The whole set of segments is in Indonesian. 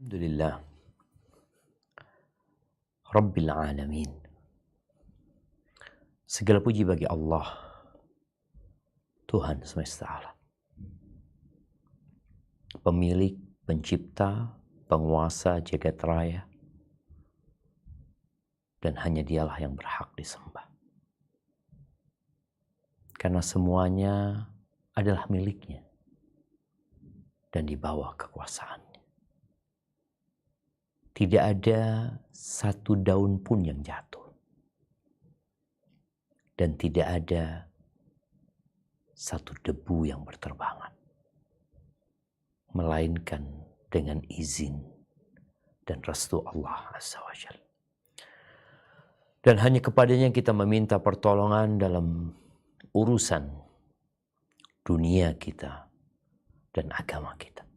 Alhamdulillah Rabbil Alamin. Segala puji bagi Allah, Tuhan semesta alam, pemilik, pencipta, penguasa jagat raya, dan hanya Dialah yang berhak disembah. Karena semuanya adalah miliknya dan di bawah kekuasaannya. Tidak ada satu daun pun yang jatuh. Dan tidak ada satu debu yang berterbangan. Melainkan dengan izin dan restu Allah Azza wa Jalla. Dan hanya kepadanya kita meminta pertolongan dalam urusan dunia kita dan agama kita.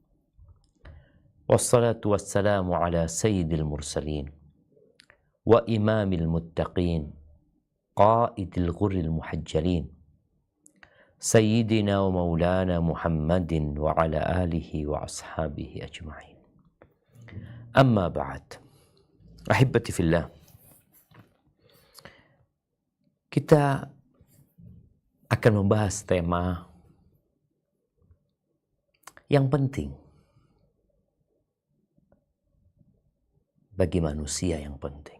Wassalatu wassalamu ala sayyidil mursalin wa imamil muttaqin qaidil ghurril muhajjalin sayyidina wa maulana Muhammadin wa ala alihi wa ashabihi ajma'in. Amma ba'd. Ahibbati fillah. Kita akan membahas tema yang penting bagi manusia, yang penting.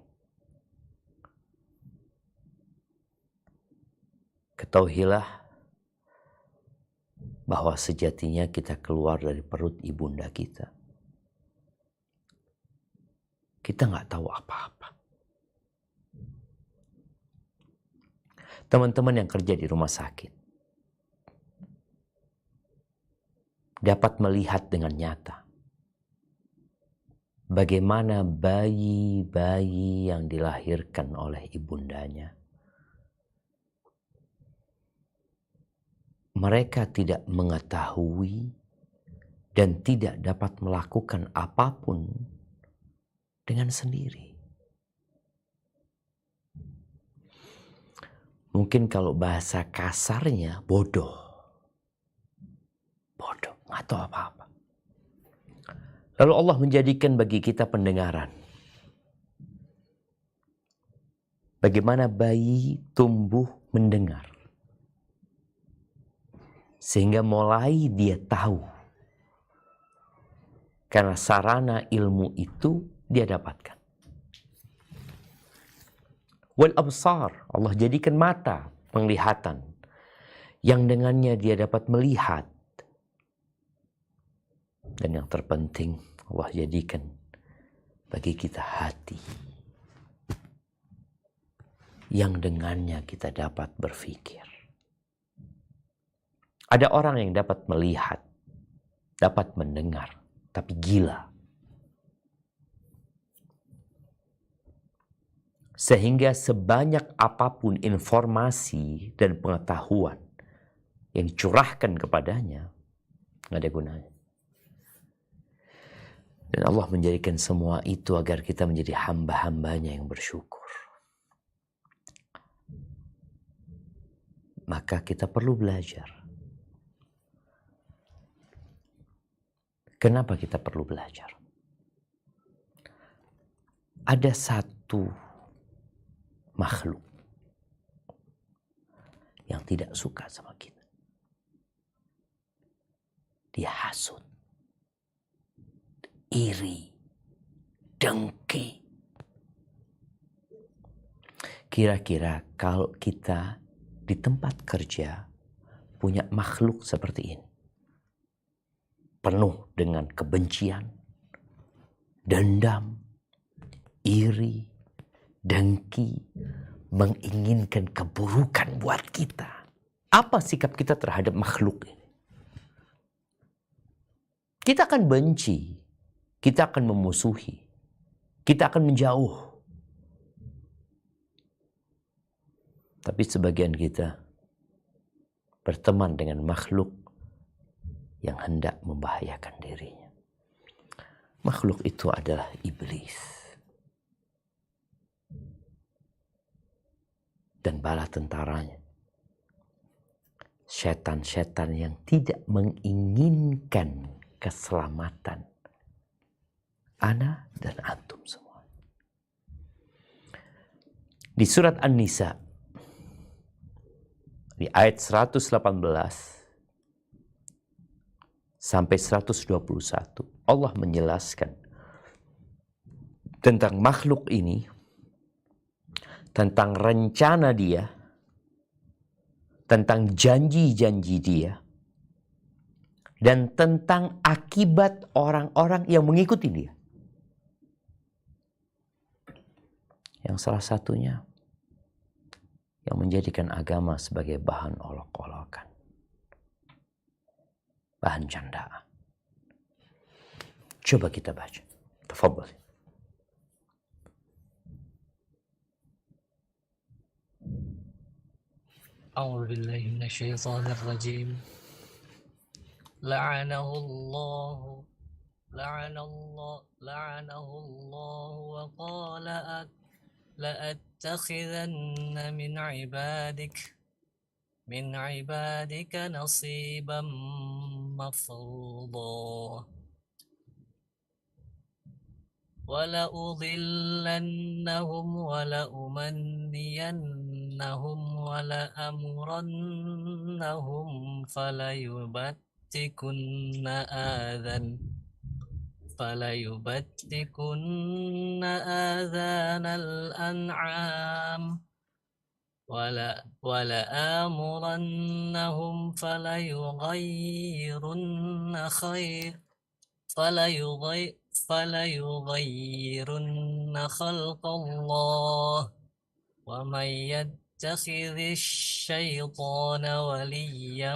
Ketahuilah bahwa sejatinya kita keluar dari perut ibunda kita. Kita nggak tahu apa-apa. Teman-teman yang kerja di rumah sakit dapat melihat dengan nyata bagaimana bayi-bayi yang dilahirkan oleh ibundanya, mereka tidak mengetahui dan tidak dapat melakukan apapun dengan sendiri. Mungkin kalau bahasa kasarnya bodoh, nggak tahu apa-apa. Lalu Allah menjadikan bagi kita pendengaran. Bagaimana bayi tumbuh mendengar. Sehingga mulai dia tahu. Karena sarana ilmu itu dia dapatkan. Wal absar, Allah jadikan mata, penglihatan. Yang dengannya dia dapat melihat. Dan yang terpenting, Allah jadikan bagi kita hati. Yang dengannya kita dapat berpikir. Ada orang yang dapat melihat, dapat mendengar, tapi gila. Sehingga sebanyak apapun informasi dan pengetahuan yang dicurahkan kepadanya, nggak ada gunanya. Dan Allah menjadikan semua itu agar kita menjadi hamba-hambanya yang bersyukur. Maka kita perlu belajar. Kenapa kita perlu belajar? Ada satu makhluk yang tidak suka sama kita. Dia hasut, iri, dengki. Kira-kira kalau kita di tempat kerja punya makhluk seperti ini, penuh dengan kebencian, dendam, iri, dengki, menginginkan keburukan buat kita. Apa sikap kita terhadap makhluk ini? Kita akan benci, kita akan memusuhi, kita akan menjauh. Tapi sebagian kita berteman dengan makhluk yang hendak membahayakan dirinya. Makhluk itu adalah iblis. Dan bala tentaranya. Setan-setan yang tidak menginginkan keselamatan ana dan antum semua. Di surat An-Nisa, di ayat 118 sampai 121, Allah menjelaskan tentang makhluk ini, tentang rencana dia, tentang janji-janji dia, dan tentang akibat orang-orang yang mengikuti dia. Yang salah satunya yang menjadikan agama sebagai bahan olok-olokan, bahan candaan. Coba kita baca. Tafadhal. أعوذ بالله من الشيطان الرجيم لعنه الله وقال لأتخذن من عبادك نصيبا مفروضا ولأضلنهم ولأمنينهم ولأمرنهم فليبتكن آذان الأنعام ولآمرنهم فليغيرن خلق الله ومن يتخذ الشيطان وليا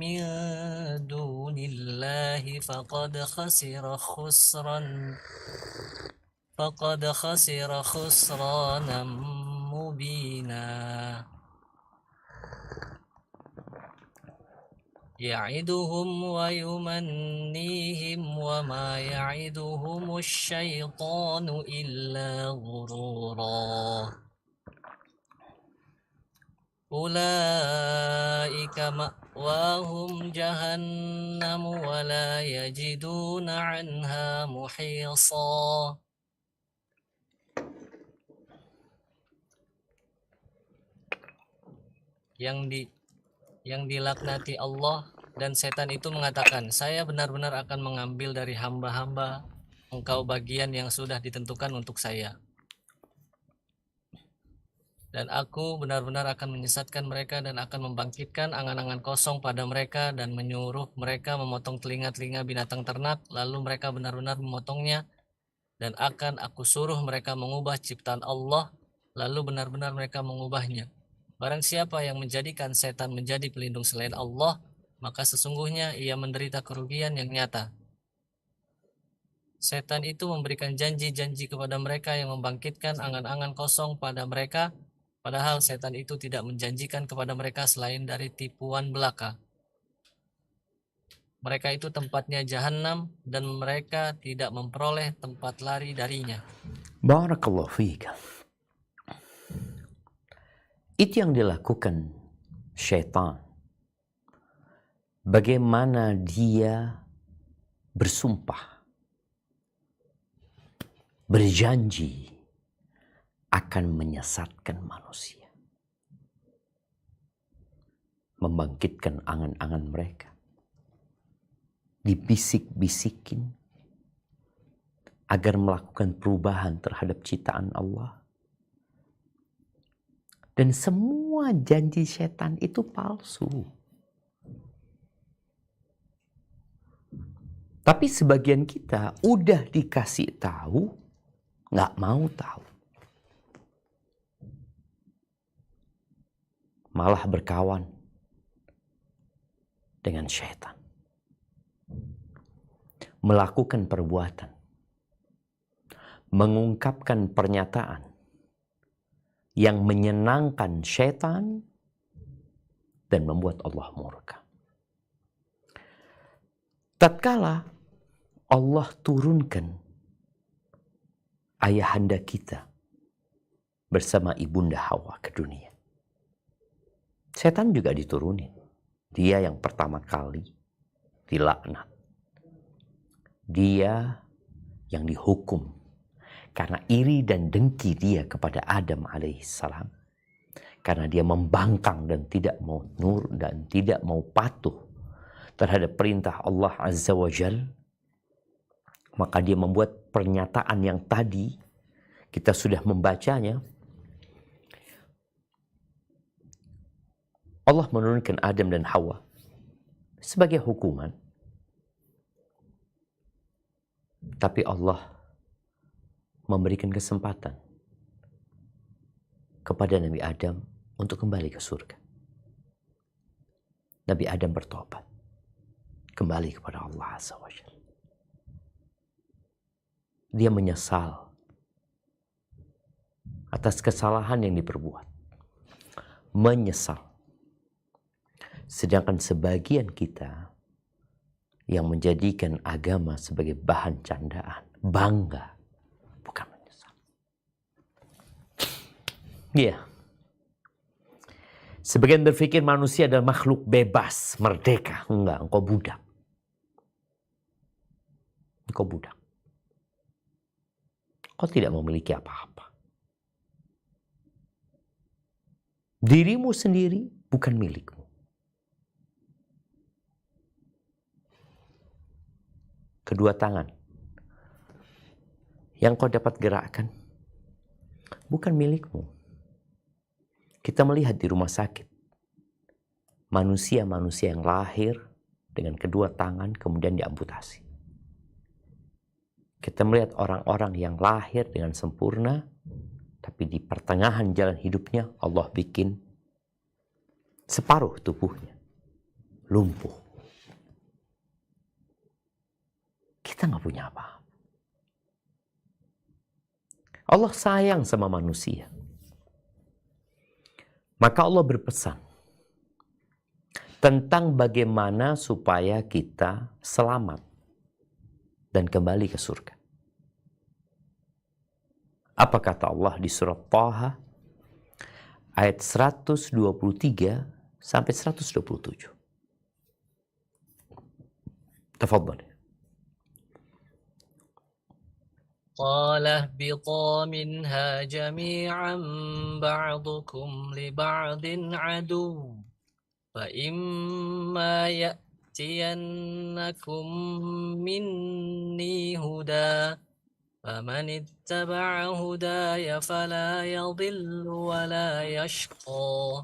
من دون الله فقد خسر خسرانا مبينا يعدهم ويمنيهم وما يعدهم الشيطان إلا غرورا أولئك مأواهم جهنم ولا يجدون عنها محيصا. Yang dilaknati Allah dan setan itu mengatakan, saya benar-benar akan mengambil dari hamba-hamba engkau bagian yang sudah ditentukan untuk saya. Dan aku benar-benar akan menyesatkan mereka dan akan membangkitkan angan-angan kosong pada mereka dan menyuruh mereka memotong telinga-telinga binatang ternak, lalu mereka benar-benar memotongnya, dan akan aku suruh mereka mengubah ciptaan Allah, lalu benar-benar mereka mengubahnya. Barang siapa yang menjadikan setan menjadi pelindung selain Allah, maka sesungguhnya ia menderita kerugian yang nyata. Setan itu memberikan janji-janji kepada mereka yang membangkitkan angan-angan kosong pada mereka, padahal setan itu tidak menjanjikan kepada mereka selain dari tipuan belaka. Mereka itu tempatnya jahanam dan mereka tidak memperoleh tempat lari darinya. Barakallahu fiik. Itu yang dilakukan syaitan. Bagaimana dia bersumpah, berjanji akan menyesatkan manusia, membangkitkan angan-angan mereka, dibisik-bisikin agar melakukan perubahan terhadap ciptaan Allah. Dan semua janji setan itu palsu. Tapi sebagian kita udah dikasih tahu, nggak mau tahu. Malah berkawan dengan setan. Melakukan perbuatan. Mengungkapkan pernyataan yang menyenangkan setan dan membuat Allah murka. Tatkala Allah turunkan ayahanda kita bersama ibunda Hawa ke dunia, setan juga diturunin. Dia yang pertama kali dilaknat. Dia yang dihukum karena iri dan dengki dia kepada Adam alaihissalam, karena dia membangkang dan tidak mau nur dan tidak mau patuh terhadap perintah Allah Azza wa Jal, maka dia membuat pernyataan yang tadi kita sudah membacanya. Allah menurunkan Adam dan Hawa sebagai hukuman, tapi Allah memberikan kesempatan kepada Nabi Adam untuk kembali ke surga. Nabi Adam bertobat, kembali kepada Allah Azza wa Jalla. Dia menyesal atas kesalahan yang diperbuat. Menyesal. Sedangkan sebagian kita yang menjadikan agama sebagai bahan candaan, bangga, bukan menyesal. Iya. Sebagian berpikir manusia adalah makhluk bebas, merdeka. Enggak, engkau budak. Engkau budak. Kau tidak memiliki apa-apa. Dirimu sendiri bukan milikmu. Kedua tangan yang kau dapat gerakkan bukan milikmu. Kita melihat di rumah sakit manusia-manusia yang lahir dengan kedua tangan kemudian diamputasi. Kita melihat orang-orang yang lahir dengan sempurna, tapi di pertengahan jalan hidupnya Allah bikin separuh tubuhnya lumpuh. Kita nggak punya apa-apa. Allah sayang sama manusia. Maka Allah berpesan tentang bagaimana supaya kita selamat dan kembali ke surga. Apa kata Allah di surat Thaha ayat 123 sampai 127. Tafadhal. قال اهبطا منها جميعا بعضكم لبعض عدو فإما يأتينكم مني هدى فمن اتبع هداي فلا يضل ولا يشقى.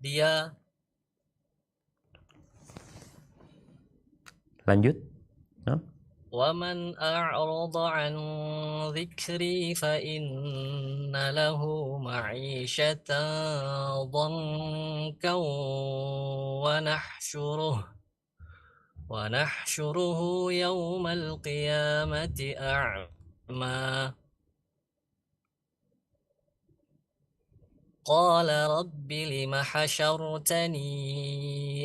Dia lanjut. وَمَنْ أَعْرَضَ عَنْ ذِكْرِي فَإِنَّ لَهُ مَعِيشَةً ضَنكًا وَنَحْشُرُهُ يَوْمَ الْقِيَامَةِ أَعْمَى قال رب لم حشرتني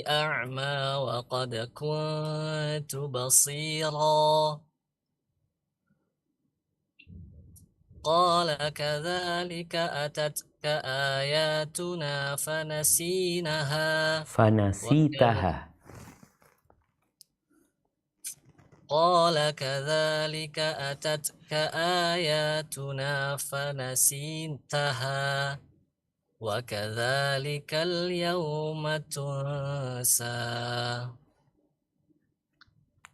أعمى وقد كنت بصيرا قال كذلك أتتك آياتنا فنسيتها قال كذلك أتتك آياتنا فنسيتها وَكَذَلِكَ الْيَوْمَ تُنْسَى.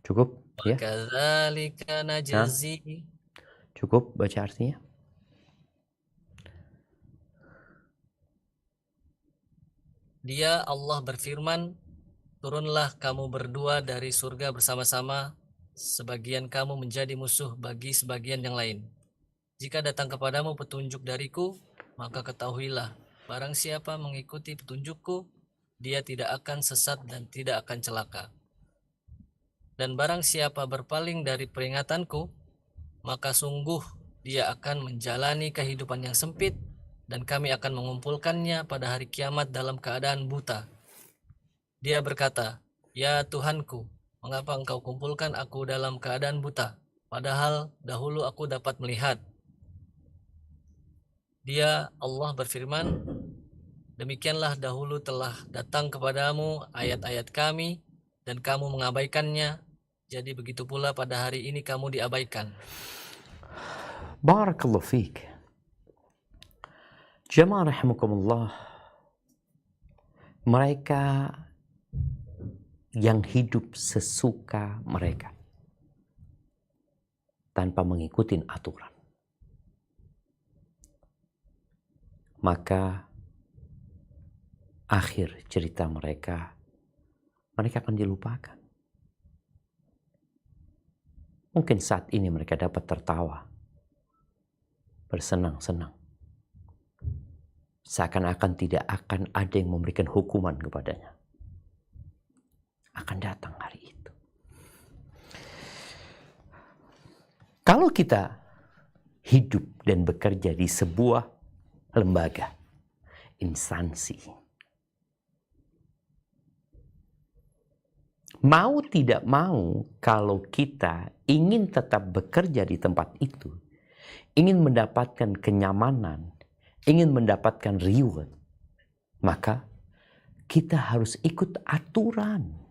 Cukup ya? وَكَذَلِكَ نَجْزِي. Cukup baca artinya? Dia Allah berfirman, turunlah kamu berdua dari surga bersama-sama, sebagian kamu menjadi musuh bagi sebagian yang lain. Jika datang kepadamu petunjuk dariku, maka ketahuilah, barang siapa mengikuti petunjukku, dia tidak akan sesat dan tidak akan celaka. Dan barang siapa berpaling dari peringatanku, maka sungguh dia akan menjalani kehidupan yang sempit, dan kami akan mengumpulkannya pada hari kiamat dalam keadaan buta. Dia berkata, ya Tuhanku, mengapa engkau kumpulkan aku dalam keadaan buta, padahal dahulu aku dapat melihat. Dia Allah berfirman, demikianlah dahulu telah datang kepadamu ayat-ayat kami dan kamu mengabaikannya, Jadi begitu pula pada hari ini kamu diabaikan. Barakallahu fiik. Jamaah rahimakumullah, mereka yang hidup sesuka mereka tanpa mengikuti aturan, maka akhir cerita mereka akan dilupakan. Mungkin saat ini mereka dapat tertawa, bersenang-senang, seakan-akan tidak akan ada yang memberikan hukuman kepadanya. Akan datang hari itu. Kalau kita hidup dan bekerja di sebuah lembaga, instansi, mau tidak mau, kalau kita ingin tetap bekerja di tempat itu, ingin mendapatkan kenyamanan, ingin mendapatkan reward, maka kita harus ikut aturan.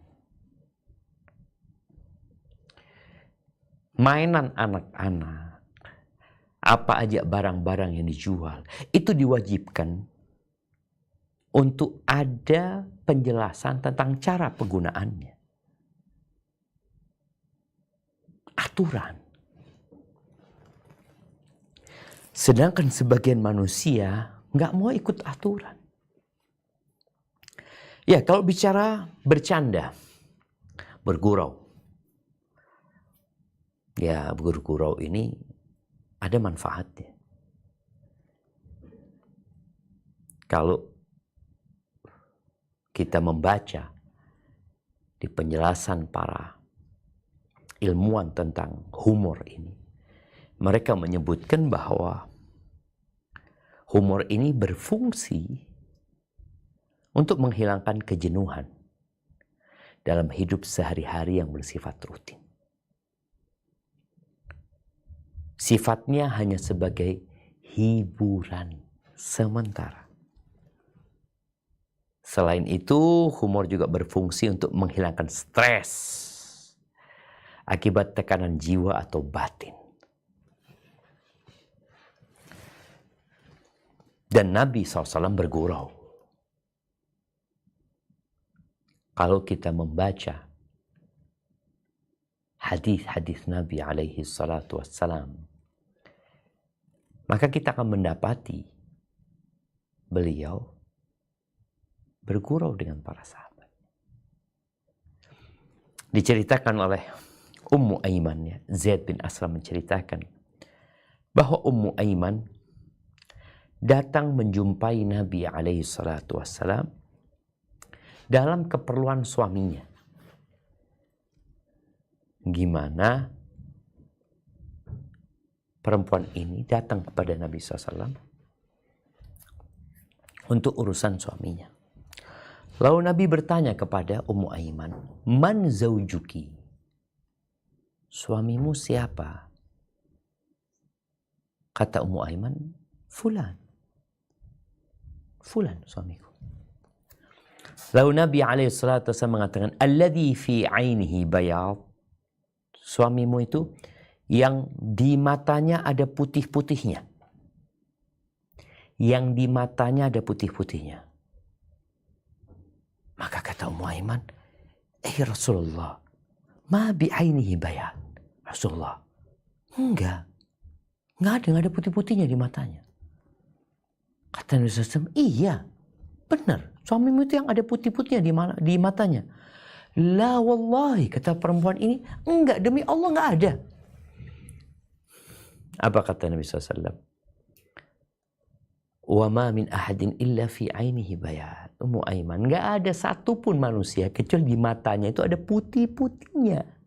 Mainan anak-anak, apa aja barang-barang yang dijual, itu diwajibkan untuk ada penjelasan tentang cara penggunaannya. Aturan. Sedangkan sebagian manusia nggak mau ikut aturan. Ya, kalau bicara bercanda, bergurau. Ya, bergurau ini ada manfaatnya. Kalau kita membaca di penjelasan para ilmuwan tentang humor ini, mereka menyebutkan bahwa humor ini berfungsi untuk menghilangkan kejenuhan dalam hidup sehari-hari yang bersifat rutin. Sifatnya hanya sebagai hiburan sementara. Selain itu, humor juga berfungsi untuk menghilangkan stres akibat tekanan jiwa atau batin. Dan Nabi SAW bergurau. Kalau kita membaca hadis-hadis Nabi alaihi salatu wassalam, maka kita akan mendapati beliau bergurau dengan para sahabat. Diceritakan oleh Ummu Aiman, ya, Zaid bin Aslam menceritakan bahwa Ummu Aiman datang menjumpai Nabi alaihi salatu wassalam dalam keperluan suaminya. Gimana perempuan ini datang kepada Nabi SAW untuk urusan suaminya. Lalu Nabi bertanya kepada Ummu Aiman, "Man zaujuki?" Suamimu siapa? Kata Ummu Aiman, "Fulan. Fulan suamiku." Lalu Nabi alaihissalatu wassalam mengatakan, "Alladhi fi ainihi bayad." Suamimu itu yang di matanya ada putih-putihnya. Yang di matanya ada putih-putihnya. Maka kata Ummu Aiman, Rasulullah, ma bi ainihi bayad. Rasulullah, enggak ada putih-putihnya di matanya. Kata Nabi SAW, iya, benar. Suamimu itu yang ada putih-putihnya di matanya. La wallahi, kata perempuan ini, enggak, demi Allah enggak ada. Apa kata Nabi SAW? Wa ma min ahadin illa fi ainihi bayad. Ummu Aiman, enggak ada satupun manusia kecuali di matanya itu ada putih-putihnya.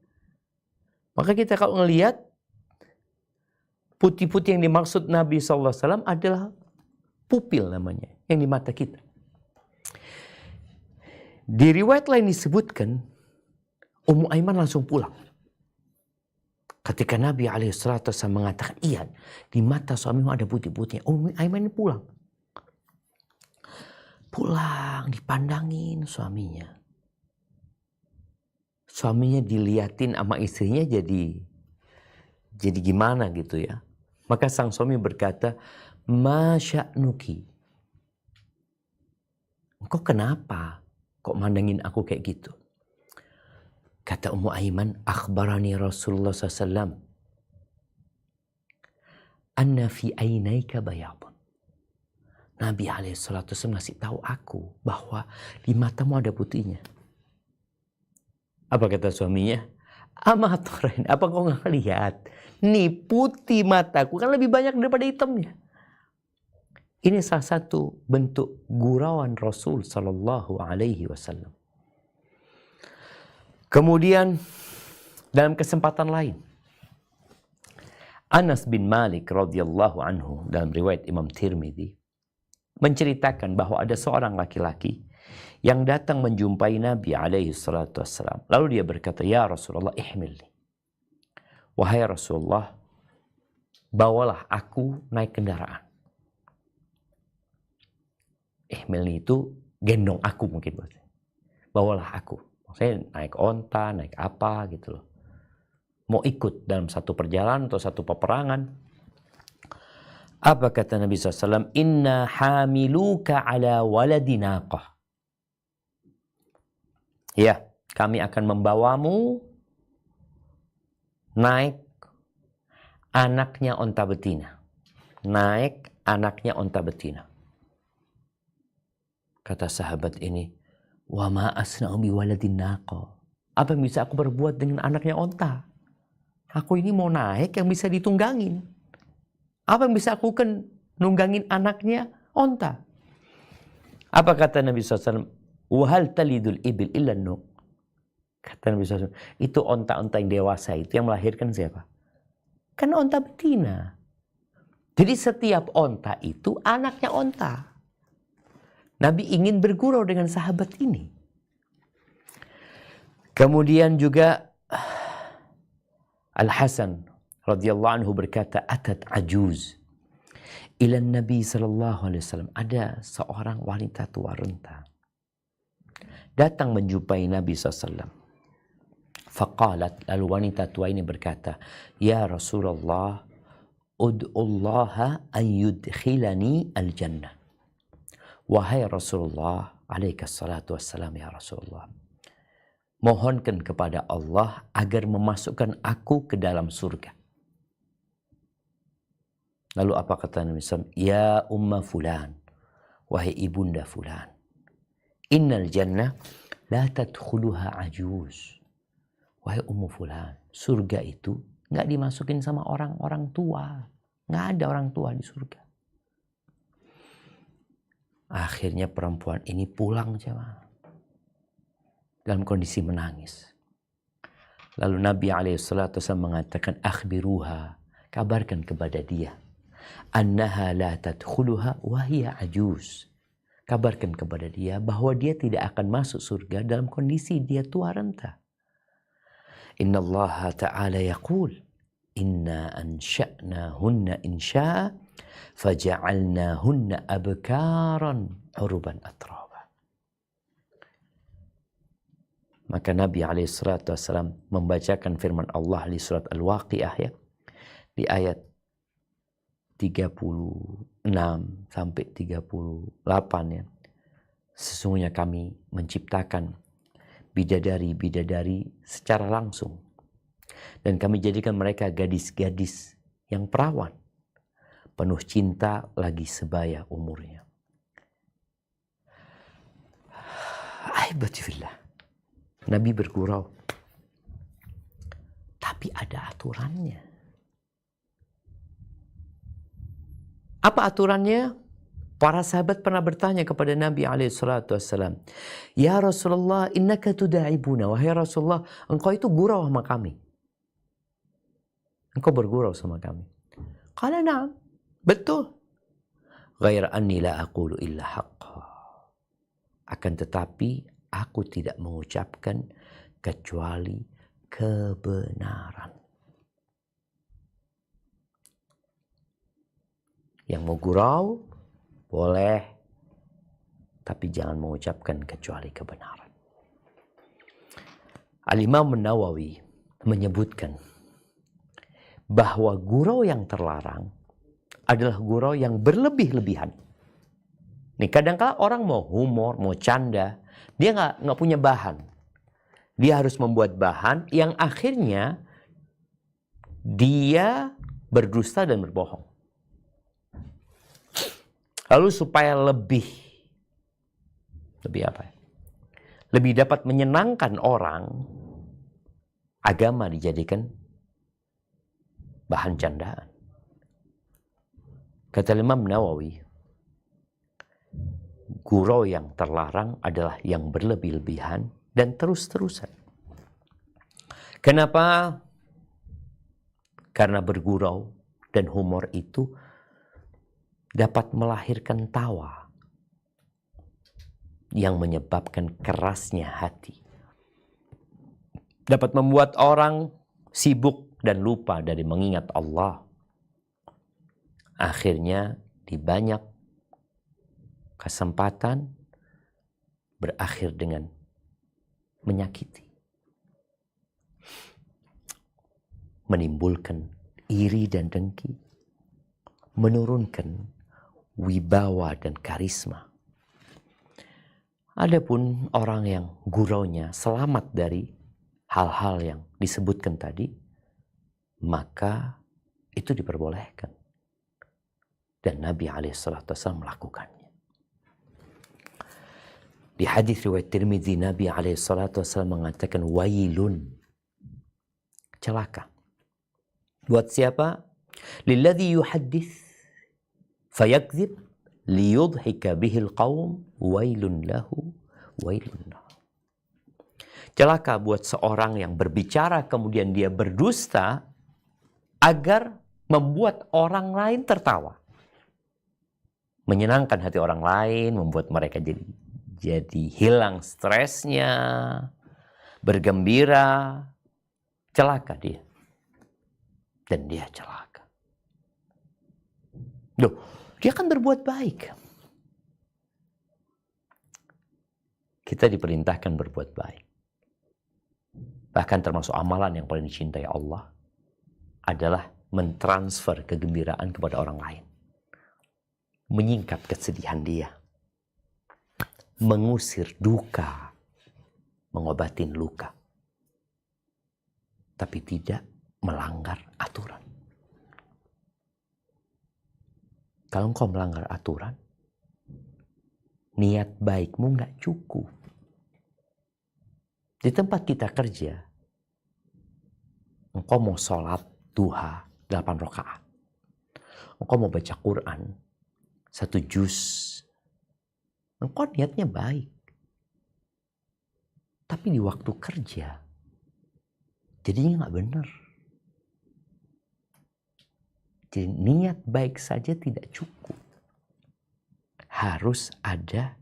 Maka kita kalau ngelihat putih-putih yang dimaksud Nabi SAW adalah pupil namanya, yang di mata kita. Di riwayat lain disebutkan, Ummu Aiman langsung pulang. Ketika Nabi alaihissalatu mengatakan, iya, di mata suamimu ada putih-putihnya. Ummu Aiman ini pulang. Pulang, dipandangin suaminya. suaminya diliatin sama istrinya jadi gimana gitu ya. Maka sang suami berkata, "Ma sya'nuki?" Engkau kenapa kok mandangin aku kayak gitu? Kata Ummu Aiman, "Akhbarani Rasulullah SAW anna fi ainaika bayadun." Nabi SAW masih tahu aku bahwa di matamu ada putihnya. Apa kata suaminya? Amatoren, apa kau nggak lihat? Nih putih mataku kan lebih banyak daripada hitamnya. Ini salah satu bentuk gurauan Rasul Sallallahu Alaihi Wasallam. Kemudian dalam kesempatan lain, Anas bin Malik radhiyallahu anhu dalam riwayat Imam Tirmidzi menceritakan bahwa ada seorang laki-laki yang datang menjumpai Nabi alaihi salatu wassalam. Lalu dia berkata, "Ya Rasulullah, ihmilni." Wahai Rasulullah, bawalah aku naik kendaraan. Ihmilni itu gendong aku mungkin. Bawalah aku. Maksudnya naik onta, naik apa gitu loh. Mau ikut dalam satu perjalanan atau satu peperangan. Apa kata Nabi SAW? Inna hamiluka ala waladi naqah. Ya, kami akan membawamu naik anaknya onta betina. Naik anaknya onta betina. Kata sahabat ini, wa ma asna'u bi waladin naqah. Apa yang bisa aku berbuat dengan anaknya onta? Aku ini mau naik yang bisa ditunggangin. Apa yang bisa aku nunggangin anaknya onta? Apa kata Nabi SAW? Wahal talidul ibil illa nuq. Kata Nabi SAW, itu onta-onta yang dewasa itu yang melahirkan siapa? Kan onta betina. Jadi setiap onta itu anaknya onta. Nabi ingin bergurau dengan sahabat ini. Kemudian juga Al-Hasan radhiyallahu anhu berkata, atat ajuz ila Nabi sallallahu alaihi wasallam. Ada seorang wanita tua renta datang menjumpai Nabi SAW. Faqalat, lalu wanita tua ini berkata, Ya Rasulullah, ud'ullaha an yudkhilani al-jannah. Wahai Rasulullah, alaikas salatu wassalam ya Rasulullah, mohonkan kepada Allah agar memasukkan aku ke dalam surga. Lalu apa kata Nabi SAW? Ya umma fulan, wahai ibunda fulan, innal jannah la tadkhuluha ajuz. Wahai ummu fulan, surga itu nggak dimasukin sama orang-orang tua. Nggak ada orang tua di surga. Akhirnya perempuan ini pulang jemaah dalam kondisi menangis. Lalu Nabi SAW mengatakan, akhbiruha, kabarkan kepada dia, annaha la tadkhuluha wa hiya ajuz. Kabarkan kepada dia bahwa dia tidak akan masuk surga dalam kondisi dia tua renta. Inna Allah Ta'ala yaqul, inna ansha'nahunna insya'a faja'alnahunna abkaran urban atraba. Maka Nabi SAW membacakan firman Allah di surat Al-Waqi'ah ya, di ayat 36 sampai 38 ya. Sesungguhnya kami menciptakan bidadari-bidadari secara langsung. Dan kami jadikan mereka gadis-gadis yang perawan, penuh cinta lagi sebaya umurnya. Aibatifillah. Nabi bergurau. Tapi ada aturannya. Apa aturannya? Para sahabat pernah bertanya kepada Nabi SAW. Ya Rasulullah, innaka tuda'ibuna. Wahai Rasulullah, engkau itu gurau sama kami. Engkau bergurau sama kami. Qala na'am. Betul. Ghair anni la aqulu illa haqqa. Akan tetapi aku tidak mengucapkan kecuali kebenaran. Yang mau gurau boleh, tapi jangan mengucapkan kecuali kebenaran. Al-Imam Nawawi menyebutkan bahwa gurau yang terlarang adalah gurau yang berlebih-lebihan. Nih, kadang-kala orang mau humor, mau canda, dia nggak punya bahan. Dia harus membuat bahan yang akhirnya dia berdusta dan berbohong. Lalu supaya lebih apa ya? Lebih dapat menyenangkan orang, agama dijadikan bahan candaan. Kata Imam Nawawi, gurau yang terlarang adalah yang berlebih-lebihan dan terus-terusan. Kenapa? Karena bergurau dan humor itu dapat melahirkan tawa yang menyebabkan kerasnya hati. Dapat membuat orang sibuk dan lupa dari mengingat Allah. Akhirnya di banyak kesempatan berakhir dengan menyakiti. Menimbulkan iri dan dengki. Menurunkan wibawa dan karisma. Adapun orang yang guraunya selamat dari hal-hal yang disebutkan tadi, maka itu diperbolehkan. Dan Nabi SAW melakukannya. Di hadis riwayat Tirmidzi, Nabi SAW mengatakan, wailun, celaka. Buat siapa? Lilladzi yuhaddits fayakdzib liyudhika bihil qaum wailun lahu wailun lahu. Celaka buat seorang yang berbicara kemudian dia berdusta agar membuat orang lain tertawa. Menyenangkan hati orang lain, membuat mereka jadi hilang stresnya, bergembira. Celaka dia. Dan dia celaka. Loh, dia kan berbuat baik. Kita diperintahkan berbuat baik. Bahkan termasuk amalan yang paling dicintai Allah adalah mentransfer kegembiraan kepada orang lain. Menyingkap kesedihan dia. Mengusir duka. Mengobatin luka. Tapi tidak melanggar aturan. Kalau engkau melanggar aturan, niat baikmu nggak cukup. Di tempat kita kerja, engkau mau sholat duha 8 rakaat. Engkau mau baca Quran 1 juz. Engkau niatnya baik. Tapi di waktu kerja, jadinya nggak benar. Jadi niat baik saja tidak cukup. Harus ada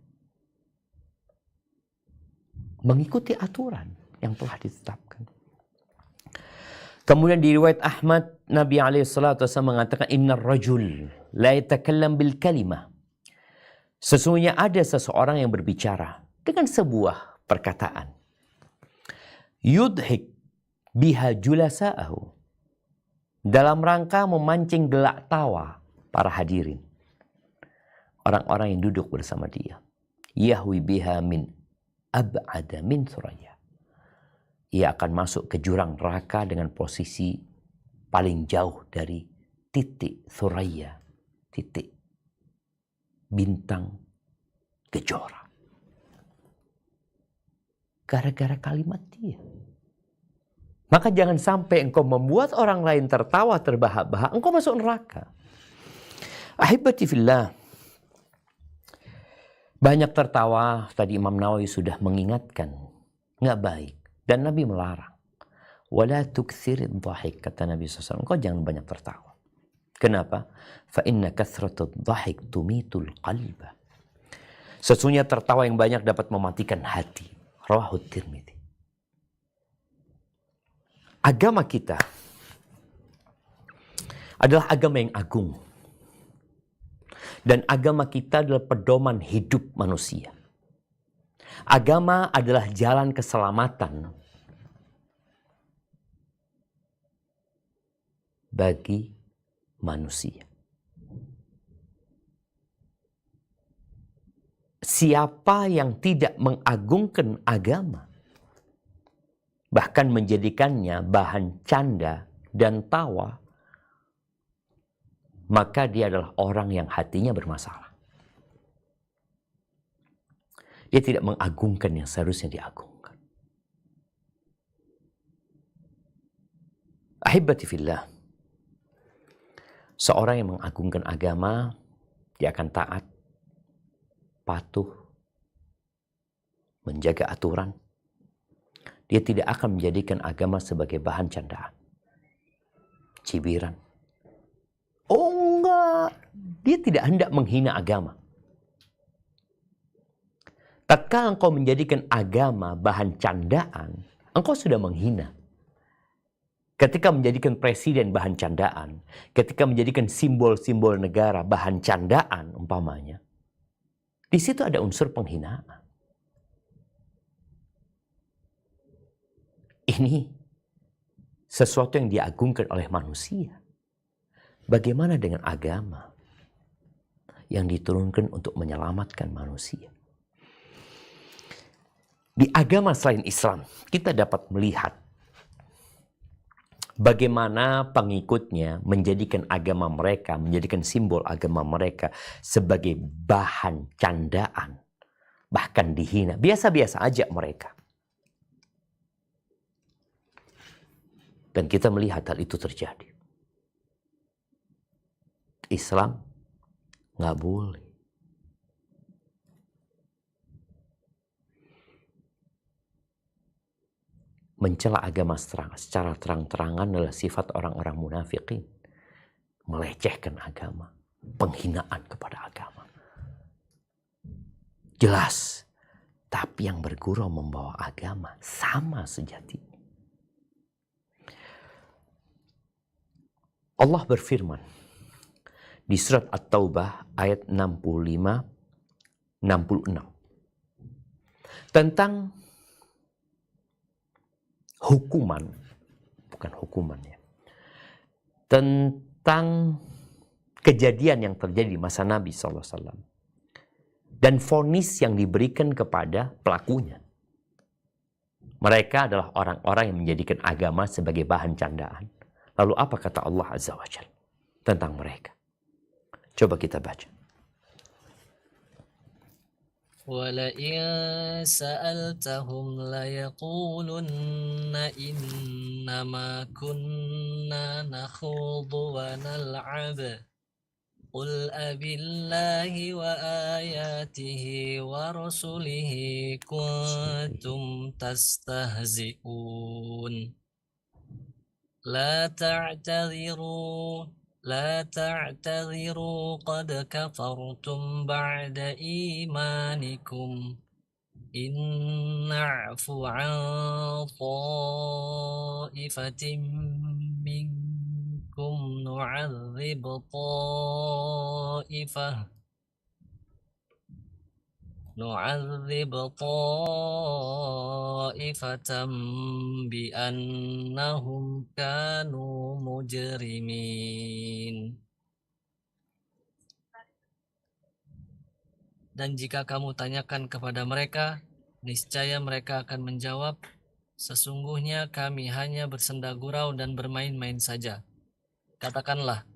mengikuti aturan yang telah ditetapkan. Kemudian di riwayat Ahmad, Nabi SAW mengatakan, Innar rajul la yatakallam bil kalimah. Sesungguhnya ada seseorang yang berbicara dengan sebuah perkataan. Yudhik biha julasa'ahu. Dalam rangka memancing gelak tawa para hadirin. Orang-orang yang duduk bersama dia. Yahwi biha min ab'ada min thuraya. Ia akan masuk ke jurang neraka dengan posisi paling jauh dari titik thuraya. Titik bintang kejora. Gara-gara kalimat dia. Maka jangan sampai engkau membuat orang lain tertawa terbahak-bahak, engkau masuk neraka. Ahibati fillah. Banyak tertawa, tadi Imam Nawawi sudah mengingatkan. Nggak baik. Dan Nabi melarang. Wala tuktsirid dhahik, kata Nabi SAW. Engkau jangan banyak tertawa. Kenapa? Fa inna kathratud dhahik tumitul qalba. Sesungguhnya tertawa yang banyak dapat mematikan hati. Rawahu Tirmidzi. Agama kita adalah agama yang agung. Dan agama kita adalah pedoman hidup manusia. Agama adalah jalan keselamatan bagi manusia. Siapa yang tidak mengagungkan agama, bahkan menjadikannya bahan canda dan tawa, maka dia adalah orang yang hatinya bermasalah. Dia tidak mengagungkan yang seharusnya diagungkan. Ahibati fillah, seorang yang mengagungkan agama, dia akan taat, patuh, menjaga aturan. Dia tidak akan menjadikan agama sebagai bahan candaan, cibiran. Oh enggak, dia tidak hendak menghina agama. Tatkala engkau menjadikan agama bahan candaan, engkau sudah menghina. Ketika menjadikan presiden bahan candaan, ketika menjadikan simbol-simbol negara bahan candaan umpamanya, di situ ada unsur penghinaan. Ini sesuatu yang diagungkan oleh manusia. Bagaimana dengan agama yang diturunkan untuk menyelamatkan manusia? Di agama selain Islam, kita dapat melihat bagaimana pengikutnya menjadikan agama mereka, menjadikan simbol agama mereka sebagai bahan candaan, bahkan dihina. Biasa-biasa aja mereka. Dan kita melihat hal itu terjadi. Islam nggak boleh. Mencela agama secara terang-terangan adalah sifat orang-orang munafikin. Melecehkan agama. Penghinaan kepada agama. Jelas. Tapi yang bergurau membawa agama sama sejatinya. Allah berfirman di surat At-Taubah ayat 65-66 tentang hukuman, bukan hukuman ya, tentang kejadian yang terjadi di masa Nabi SAW dan vonis yang diberikan kepada pelakunya. Mereka adalah orang-orang yang menjadikan agama sebagai bahan candaan. Lalu apa kata Allah Azza wa Jalla tentang mereka? Coba kita baca. وَلَئِن سَأَلْتَهُمْ لَيَقُولُنَّ إِنَّمَا كُنَّا نَخُوضُ وَنَلْعَبُ قُلْ أَبِاللَّهِ وَآيَاتِهِ وَرُسُلِهِ كُنتُمْ تَسْتَهْزِئُونَ لا تعتذروا قد كفرتم بعد إيمانكم إن نعفو عن طائفة منكم نعذب طائفة بأنهم كانوا مجرمين. Dan jika kamu tanyakan kepada mereka, niscaya mereka akan menjawab, sesungguhnya kami hanya bersenda gurau dan bermain-main saja. Katakanlah,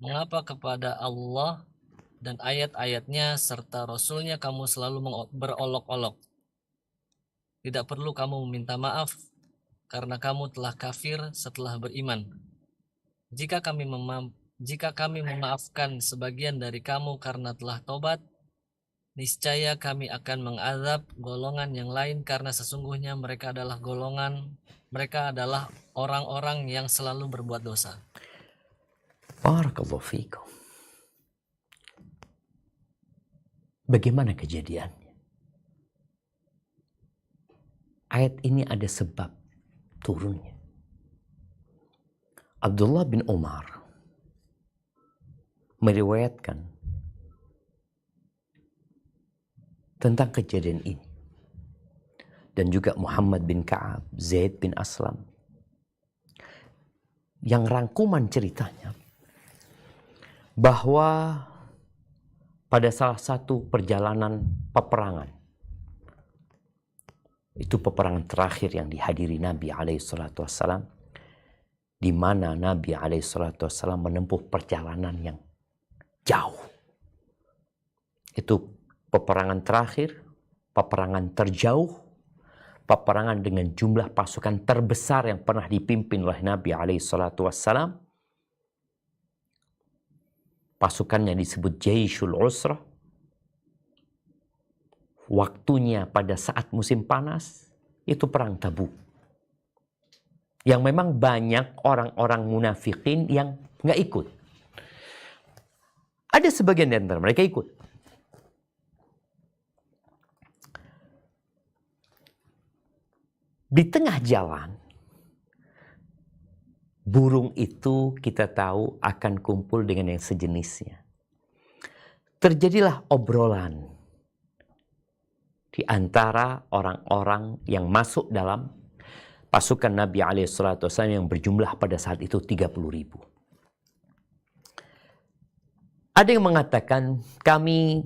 mengapa kepada Allah dan ayat-ayatnya serta Rasulnya kamu selalu berolok-olok? Tidak perlu kamu meminta maaf karena kamu telah kafir setelah beriman. Jika kami memaafkan sebagian dari kamu karena telah tobat, niscaya kami akan mengazab golongan yang lain karena sesungguhnya mereka adalah orang-orang yang selalu berbuat dosa. Barakallahu fiikum. Bagaimana kejadiannya? Ayat ini ada sebab turunnya. Abdullah bin Umar meriwayatkan tentang kejadian ini. Dan juga Muhammad bin Ka'ab, Zaid bin Aslam. yang rangkuman ceritanya bahwa pada salah satu perjalanan peperangan, itu peperangan terakhir yang dihadiri Nabi SAW, di mana Nabi SAW menempuh perjalanan yang jauh. Itu peperangan terakhir, peperangan terjauh, peperangan dengan jumlah pasukan terbesar yang pernah dipimpin oleh Nabi SAW. Pasukannya disebut Jaishul Usrah. Waktunya pada saat musim panas, itu perang Tabuk. Yang memang banyak orang-orang munafikin yang nggak ikut. Ada sebagian dari mereka ikut. Di tengah jalan, burung itu kita tahu akan kumpul dengan yang sejenisnya. Terjadilah obrolan di antara orang-orang yang masuk dalam pasukan Nabi SAW yang berjumlah pada saat itu 30.000. Ada yang mengatakan, kami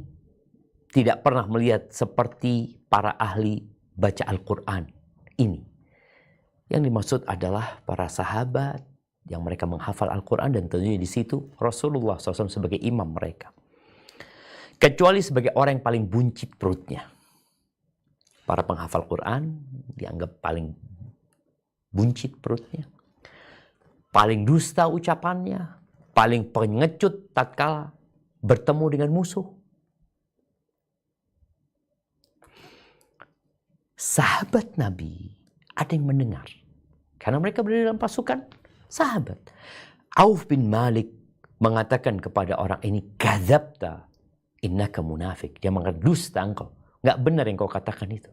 tidak pernah melihat seperti para ahli baca Al-Quran ini. Yang dimaksud adalah para sahabat yang mereka menghafal Al-Quran, dan tentunya di situ Rasulullah SAW sebagai imam mereka. Kecuali sebagai orang yang paling buncit perutnya. Para penghafal Quran dianggap paling buncit perutnya, paling dusta ucapannya, paling pengecut tatkala bertemu dengan musuh. Sahabat Nabi ada yang mendengar, karena mereka berada dalam pasukan sahabat. Auf bin Malik mengatakan kepada orang ini, "Kadzabta, innaka munafik." Dia mengatakan, dusta engkau. Nggak benar yang kau katakan itu.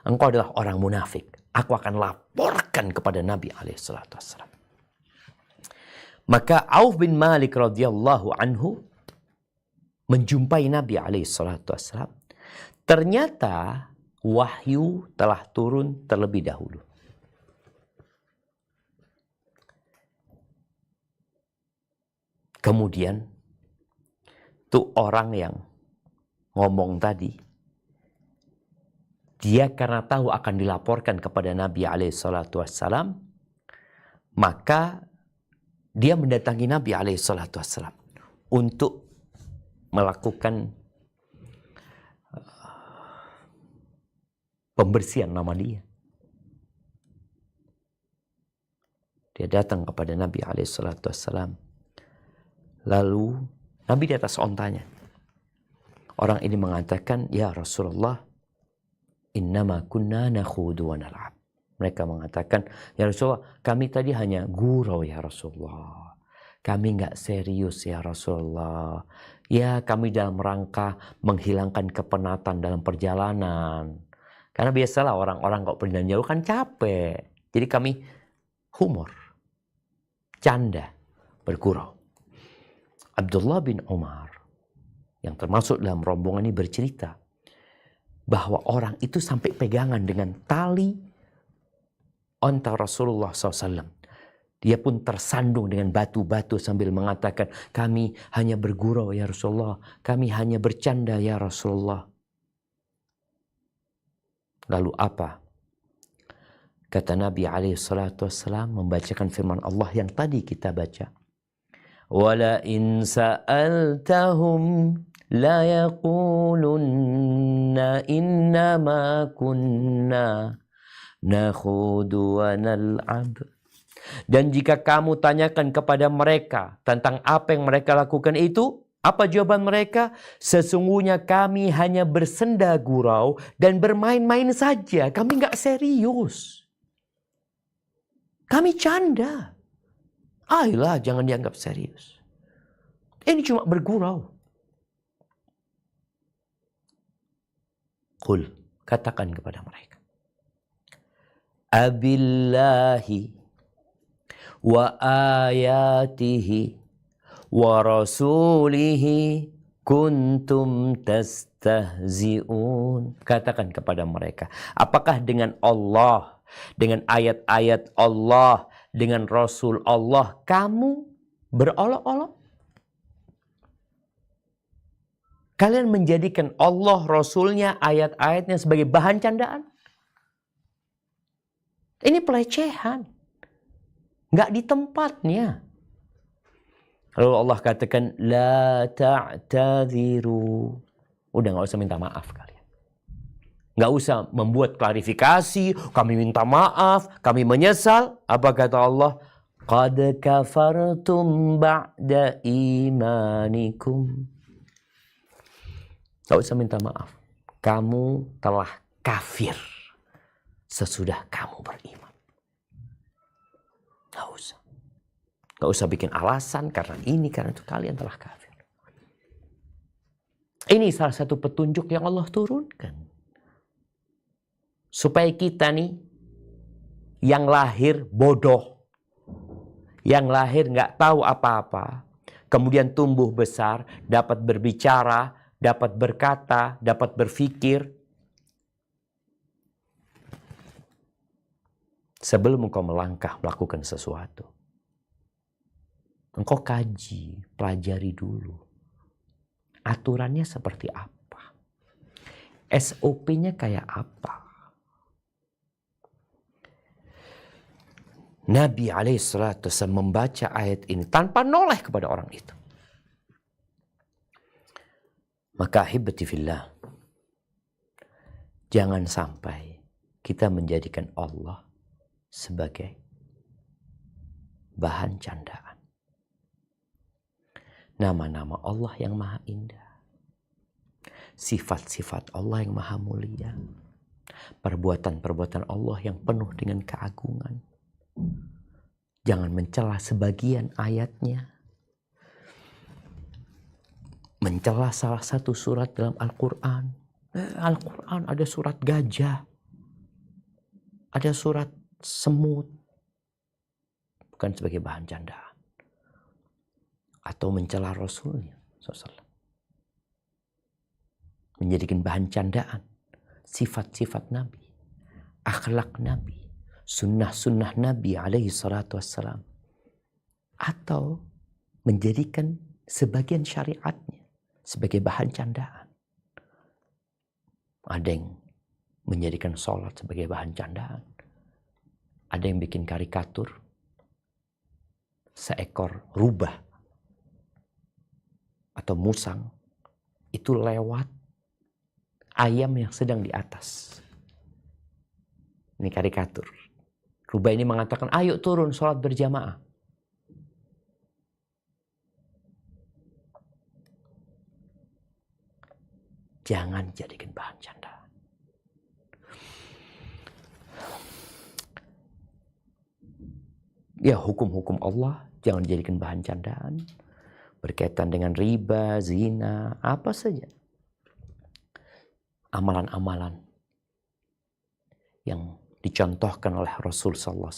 Engkau adalah orang munafik. Aku akan laporkan kepada Nabi SAW. Maka Auf bin Malik radhiyallahu anhu menjumpai Nabi SAW. Ternyata wahyu telah turun terlebih dahulu. Kemudian tuh orang yang ngomong tadi, dia karena tahu akan dilaporkan kepada Nabi SAW, maka dia mendatangi Nabi SAW untuk melakukan pembersihan nama dia. Dia datang kepada Nabi SAW. Lalu Nabi di atas ontanya. Orang ini mengatakan, "Ya Rasulullah, innama kunna nakhudu wa nal'ab." Mereka mengatakan, "Ya Rasulullah, kami tadi hanya gurau ya Rasulullah. Kami nggak serius ya Rasulullah. Ya kami dalam rangka menghilangkan kepenatan dalam perjalanan. Karena biasalah orang-orang kalau perjalanan jauh kan capek. Jadi kami humor, canda, bergurau." Abdullah bin Umar yang termasuk dalam rombongan ini bercerita bahwa orang itu sampai pegangan dengan tali onta Rasulullah SAW. Dia pun tersandung dengan batu-batu sambil mengatakan, "Kami hanya bergurau ya Rasulullah, kami hanya bercanda ya Rasulullah." Lalu apa? Kata Nabi SAW membacakan firman Allah yang tadi kita baca. "Wala in sa'altahum la yaqulunna innama kunna nakhudu wa nal'ab." Dan jika kamu tanyakan kepada mereka tentang apa yang mereka lakukan itu, apa jawaban mereka? "Sesungguhnya kami hanya bersenda gurau dan bermain-main saja. Kami nggak serius. Kami canda. Ayolah, jangan dianggap serius. Ini cuma bergurau." Qul, katakan kepada mereka, "Abillahi wa ayatihi wa rasulihi kuntum tastahzi'un." Katakan kepada mereka, apakah dengan Allah, dengan ayat-ayat Allah, dengan Rasul Allah, kamu berolok-olok? Kalian menjadikan Allah, Rasulnya, ayat-ayatnya sebagai bahan candaan? Ini pelecehan. Nggak di tempatnya. Lalu Allah katakan, la ta'tadhiru. Udah nggak usah minta maaf kalian. Nggak usah membuat klarifikasi, kami minta maaf, kami menyesal. Apa kata Allah? Qad kafartum ba'da imanikum. Nggak usah minta maaf. Kamu telah kafir sesudah kamu beriman. Nggak usah. Nggak usah bikin alasan karena ini, karena itu. Kalian telah kafir. Ini salah satu petunjuk yang Allah turunkan. Supaya kita nih, yang lahir bodoh, yang lahir nggak tahu apa-apa, kemudian tumbuh besar, dapat berbicara, dapat berkata, dapat berpikir. Sebelum engkau melangkah melakukan sesuatu, engkau kaji, pelajari dulu. Aturannya seperti apa? SOP-nya kayak apa? Nabi alaihissalatu wassalam membaca ayat ini tanpa noleh kepada orang itu. Maka ahibati fillah, jangan sampai kita menjadikan Allah sebagai bahan candaan. Nama-nama Allah yang maha indah, sifat-sifat Allah yang maha mulia, perbuatan-perbuatan Allah yang penuh dengan keagungan. Jangan mencela sebagian ayatnya, mencela salah satu surat dalam Al-Quran. Al-Quran ada surat gajah, ada surat semut, bukan sebagai bahan candaan. Atau mencela Rasulnya SAW, menjadikan bahan candaan sifat-sifat Nabi, akhlak Nabi, sunnah-sunnah Nabi alaihi salatu wassalam. Atau menjadikan sebagian syariatnya sebagai bahan candaan. Ada yang menjadikan sholat sebagai bahan candaan. Ada yang bikin karikatur seekor rubah atau musang itu lewat ayam yang sedang di atas. Ini karikatur. Rubah ini mengatakan, ayo turun sholat berjamaah. Jangan jadikan bahan candaan. Ya, hukum-hukum Allah jangan dijadikan bahan candaan. Berkaitan dengan riba, zina, apa saja. Amalan-amalan yang dicontohkan oleh Rasul SAW.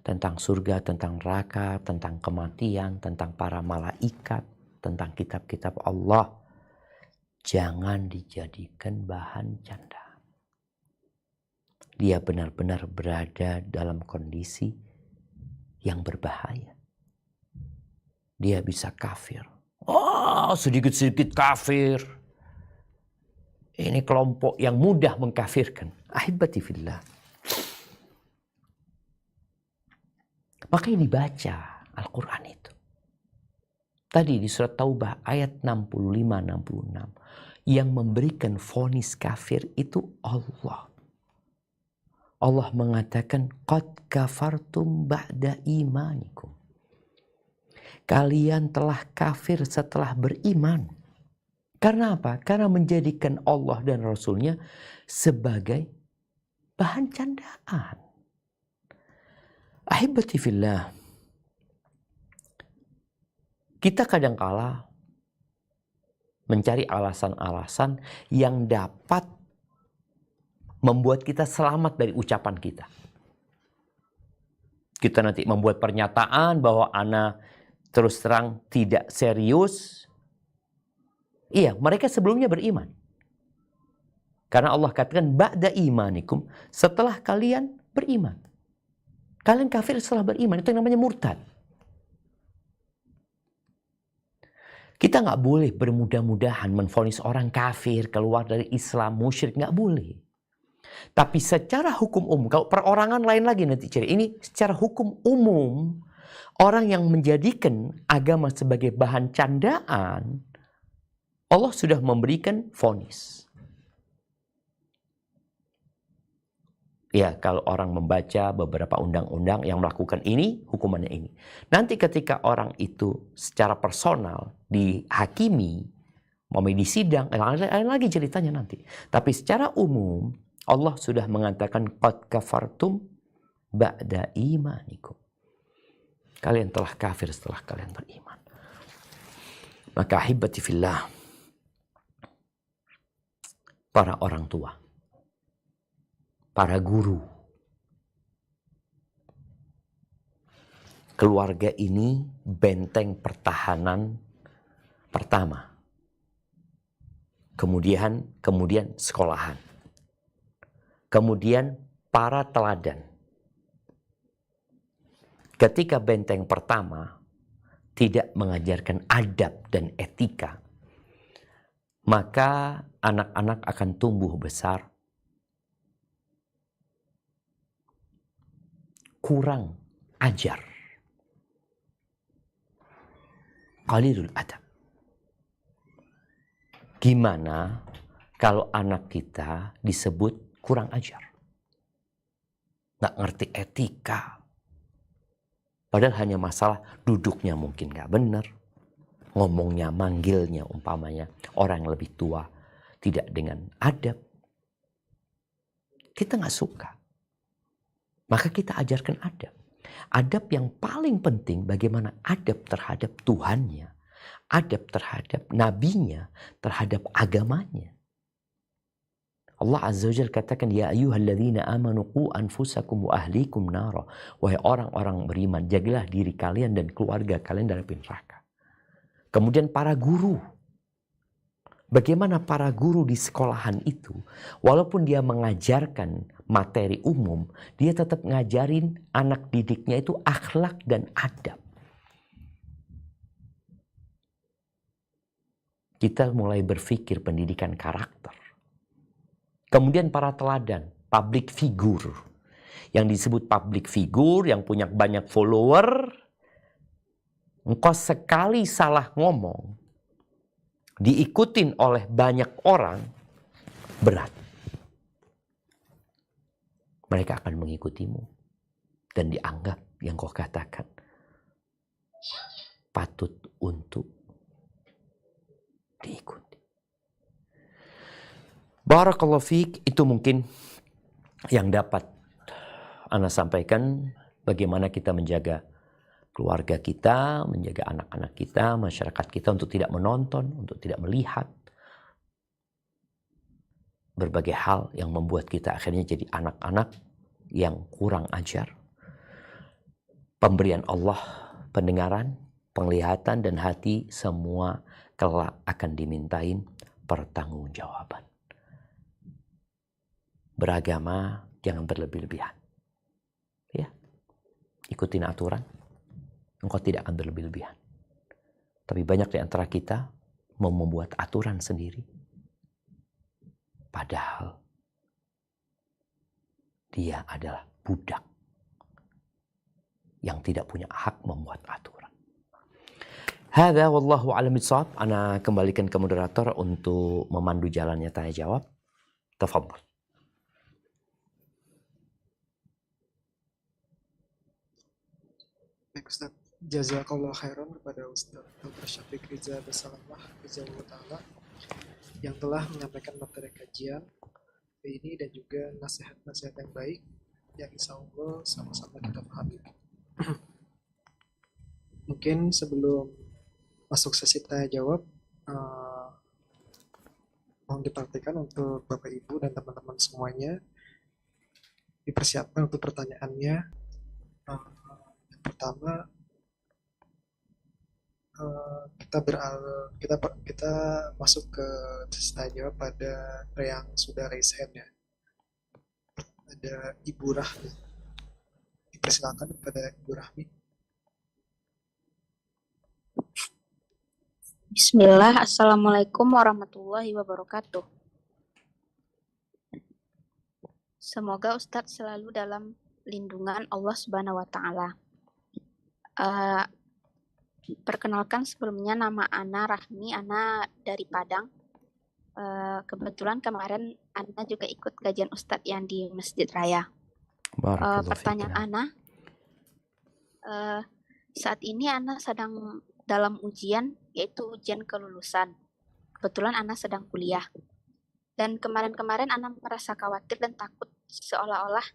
Tentang surga, tentang neraka, tentang kematian, tentang para malaikat, tentang kitab-kitab Allah. Jangan dijadikan bahan candaan. Dia benar-benar berada dalam kondisi yang berbahaya. Dia bisa kafir. Oh, sedikit-sedikit kafir. Ini kelompok yang mudah mengkafirkan. Ahibati fillah. Makanya dibaca Al-Quran itu. Tadi di surat Taubah ayat 65-66. Yang memberikan vonis kafir itu Allah. Allah mengatakan, qad kafartum ba'da imanikum. Kalian telah kafir setelah beriman. Karena apa? Karena menjadikan Allah dan Rasulnya sebagai bahan candaan. Ahibati fillah. Kita kadangkala mencari alasan-alasan yang dapat membuat kita selamat dari ucapan kita. Kita nanti membuat pernyataan bahwa ana terus terang tidak serius. Iya, mereka sebelumnya beriman. Karena Allah katakan ba'da imanikum, setelah kalian beriman. Kalian kafir setelah beriman, itu yang namanya murtad. Kita nggak boleh bermudah-mudahan menvonis orang kafir, keluar dari Islam, musyrik, nggak boleh. Tapi secara hukum umum, kalau perorangan lain lagi nanti ciri. Ini secara hukum umum, orang yang menjadikan agama sebagai bahan candaan, Allah sudah memberikan vonis. Ya, kalau orang membaca beberapa undang-undang yang melakukan ini, hukumannya ini. Nanti ketika orang itu secara personal dihakimi, mau di sidang, lain lagi ceritanya nanti. Tapi secara umum, Allah sudah mengatakan, qad kafartum ba'da imanikum. Kalian telah kafir setelah kalian beriman. Maka ahibati fillah, para orang tua, para guru, keluarga ini benteng pertahanan pertama. Kemudian sekolahan. Kemudian para teladan. Ketika benteng pertama tidak mengajarkan adab dan etika, maka anak-anak akan tumbuh besar kurang ajar. Qalilul adab. Gimana kalau anak kita disebut kurang ajar? Nggak ngerti etika. Padahal hanya masalah duduknya mungkin nggak benar. Ngomongnya, manggilnya umpamanya. Orang yang lebih tua tidak dengan adab. Kita nggak suka. Maka kita ajarkan adab. Adab yang paling penting bagaimana adab terhadap Tuhannya. Adab terhadap nabinya, terhadap agamanya. Allah Azza wa Jalla katakan, ya ayyuhalladzina amanu qu anfusakum wa ahlikum nara. Wahai orang-orang beriman, jagalah diri kalian dan keluarga kalian dari api neraka. Kemudian para guru. Bagaimana para guru di sekolahan itu, walaupun dia mengajarkan materi umum, dia tetap ngajarin anak didiknya itu akhlak dan adab. Kita mulai berpikir pendidikan karakter. Kemudian para teladan, public figure. Yang disebut public figure, yang punya banyak follower. Engkau sekali salah ngomong, diikutin oleh banyak orang, berat. Mereka akan mengikutimu. Dan dianggap yang kau katakan patut untuk diikuti. Barakallahu fiik, itu mungkin yang dapat Ana sampaikan, bagaimana kita menjaga keluarga kita, menjaga anak-anak kita, masyarakat kita untuk tidak menonton, untuk tidak melihat berbagai hal yang membuat kita akhirnya jadi anak-anak yang kurang ajar. Pemberian Allah, pendengaran, penglihatan, dan hati semua kelak akan dimintain pertanggungjawaban. Beragama jangan berlebih-lebihan. Ya. Ikutin aturan, engkau tidak akan berlebih-lebihan. Tapi banyak di antara kita mau membuat aturan sendiri. Padahal dia adalah budak yang tidak punya hak membuat aturan. Hadza wallahu a'lam bishawab. Ana kembalikan ke moderator untuk memandu jalannya tanya jawab. Tafadhol. Baik Ustaz, jazakallah khairan kepada Ustaz Dr. Syafiq Riza Basalamah Rizalullah Ta'ala yang telah menyampaikan materi kajian ini dan juga nasihat-nasihat yang baik yang insya Allah sama-sama kita pahami. Mungkin sebelum masuk sesi tanya jawab, mohon dipraktikkan untuk Bapak Ibu dan teman-teman semuanya dipersiapkan untuk pertanyaannya. Pertama, kita masuk ke sesi tanya jawab pada yang sudah raise hand ya. Ada Ibu Dipersilakan kepada Ibu Rahmi. Bismillah, Assalamualaikum warahmatullahi wabarakatuh. Semoga Ustadz selalu dalam lindungan Allah Subhanahu wa Ta'ala. Perkenalkan sebelumnya, nama Ana Rahmi, Ana dari Padang. Kebetulan kemarin Ana juga ikut kajian Ustadz yang di Masjid Raya. Barakallahu Pertanyaan fiik. Ana, saat ini Ana sedang dalam ujian, yaitu ujian kelulusan. Kebetulan Ana sedang kuliah. Dan kemarin-kemarin Ana merasa khawatir dan takut, seolah-olah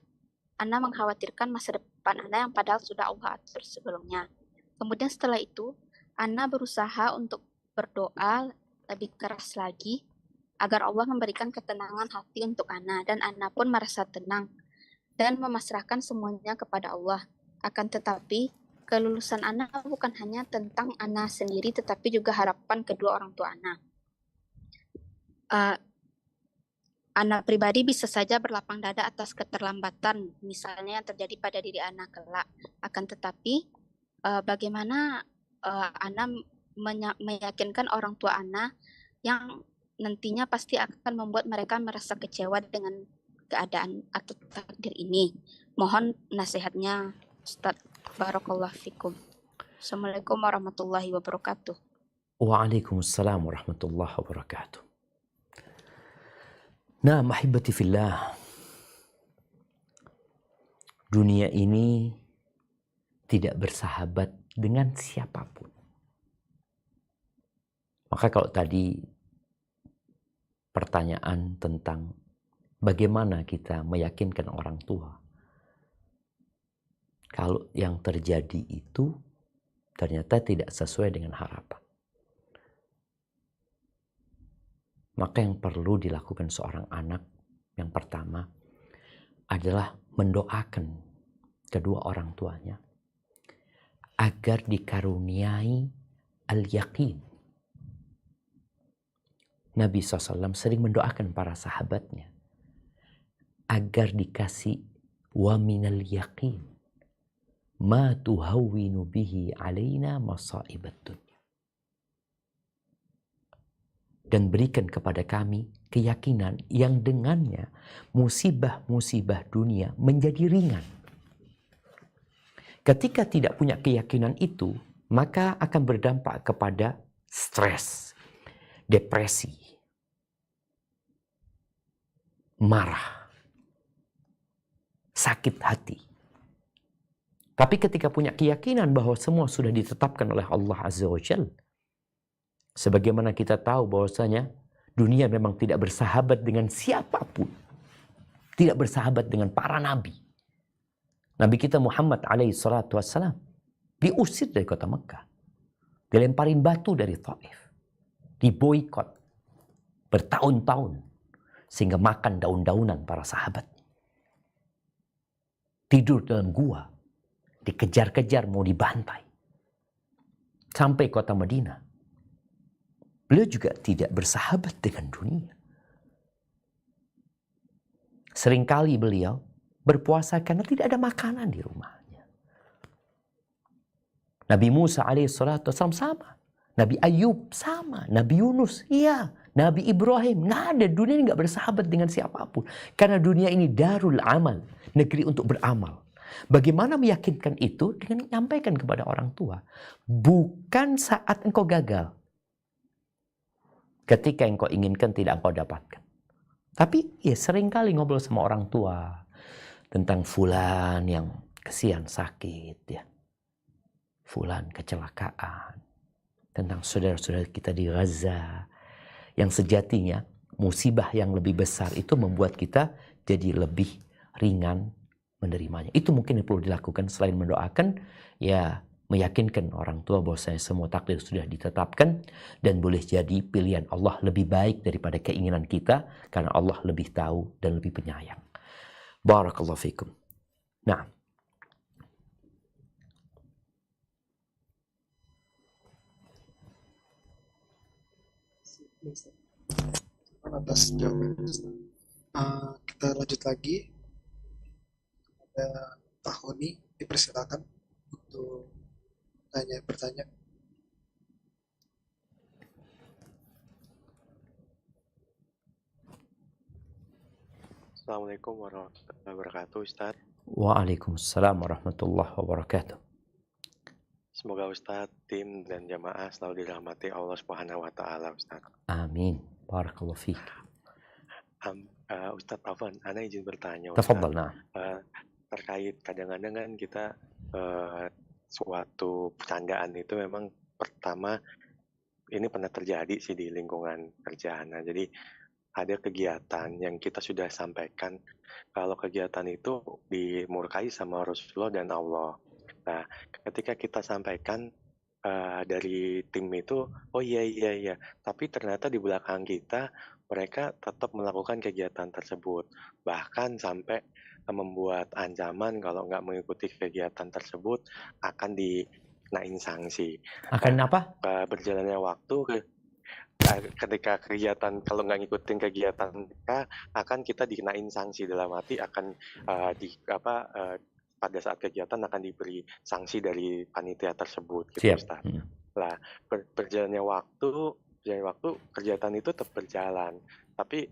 Ana mengkhawatirkan masa depan Ana yang padahal sudah Allah atur sebelumnya. Kemudian setelah itu, Ana berusaha untuk berdoa lebih keras lagi, agar Allah memberikan ketenangan hati untuk Ana, dan Ana pun merasa tenang dan memasrahkan semuanya kepada Allah. Akan tetapi, kelulusan Ana bukan hanya tentang Ana sendiri, tetapi juga harapan kedua orang tua Ana. Ana pribadi bisa saja berlapang dada atas keterlambatan, misalnya yang terjadi pada diri Ana kelak. Akan tetapi, bagaimana Ana meyakinkan orang tua Ana yang nantinya pasti akan membuat mereka merasa kecewa dengan keadaan atau takdir ini. Mohon nasihatnya, Ustadz. Barakallahu fikum. Assalamualaikum warahmatullahi wabarakatuh. Waalaikumsalam warahmatullahi wabarakatuh. Nah, mahibati fillah. Dunia ini tidak bersahabat dengan siapapun. Maka kalau tadi pertanyaan tentang bagaimana kita meyakinkan orang tua, kalau yang terjadi itu ternyata tidak sesuai dengan harapan, maka yang perlu dilakukan seorang anak yang pertama adalah mendoakan kedua orang tuanya agar dikaruniai al-yaqin. Nabi SAW sering mendoakan para sahabatnya agar dikasih wa minal yaqin ma tuhawwinu bihi alaina masaibat dunya. Dan berikan kepada kami keyakinan yang dengannya musibah-musibah dunia menjadi ringan. Ketika tidak punya keyakinan itu, maka akan berdampak kepada stres, depresi, marah, sakit hati. Tapi ketika punya keyakinan bahwa semua sudah ditetapkan oleh Allah Azza wa Jalla, sebagaimana kita tahu bahwasanya dunia memang tidak bersahabat dengan siapapun, tidak bersahabat dengan para nabi. Nabi kita Muhammad alaihi salatu wassalam diusir dari kota Mekah, dilemparin batu dari Taif, diboikot bertahun-tahun sehingga makan daun-daunan para sahabat, tidur dalam gua, dikejar-kejar mau dibantai sampai kota Madinah. Beliau juga tidak bersahabat dengan dunia. Seringkali beliau berpuasa karena tidak ada makanan di rumahnya. Nabi Musa alaihissalatu wassalam sama. Nabi Ayub sama. Nabi Yunus, iya. Nabi Ibrahim, nggak ada. Dunia ini nggak bersahabat dengan siapapun. Karena dunia ini darul amal, negeri untuk beramal. Bagaimana meyakinkan itu? Dengan menyampaikan kepada orang tua. Bukan saat engkau gagal. Ketika engkau inginkan tidak engkau dapatkan. Tapi ya seringkali ngobrol sama orang tua tentang fulan yang kesian sakit ya. Fulan kecelakaan. Tentang saudara-saudara kita di Gaza. Yang sejatinya musibah yang lebih besar itu membuat kita jadi lebih ringan menerimanya. Itu mungkin yang perlu dilakukan selain mendoakan, ya meyakinkan orang tua bahwasanya semua takdir sudah ditetapkan dan boleh jadi pilihan Allah lebih baik daripada keinginan kita karena Allah lebih tahu dan lebih penyayang. Barakallahu fikum. Nah, Atas jawabannya, Ustaz. Kita lanjut lagi. Ada Tahoni, dipersilakan untuk bertanya. Assalamualaikum warahmatullahi wabarakatuh, Ustaz. Waalaikumsalam warahmatullahi wabarakatuh. Semoga Ustaz, tim, dan jamaah selalu dirahmati Allah Subhanahu wa Ta'ala, Ustaz. Amin. Barakallahu fiik. Ustaz Afwan, ana izin bertanya, Ustaz. Tafadhal, na'am. Terkait kadang-kadang kan kita suatu bercandaan itu memang pertama ini pernah terjadi sih di lingkungan kerjaan. Nah, jadi ada kegiatan yang kita sudah sampaikan kalau kegiatan itu dimurkai sama Rasulullah dan Allah. Nah, ketika kita sampaikan dari tim itu, oh iya, tapi ternyata di belakang kita mereka tetap melakukan kegiatan tersebut, bahkan sampai membuat ancaman kalau nggak mengikuti kegiatan tersebut akan dikenain sanksi. Akan apa? Berjalannya waktu ketika kegiatan kalau nggak ngikutin kegiatan mereka akan kita dikenain sanksi, dalam arti akan pada saat kegiatan akan diberi sanksi dari panitia tersebut gitu, Siap. Ustaz. Nah, berjalannya waktu kegiatan itu tetap berjalan, tapi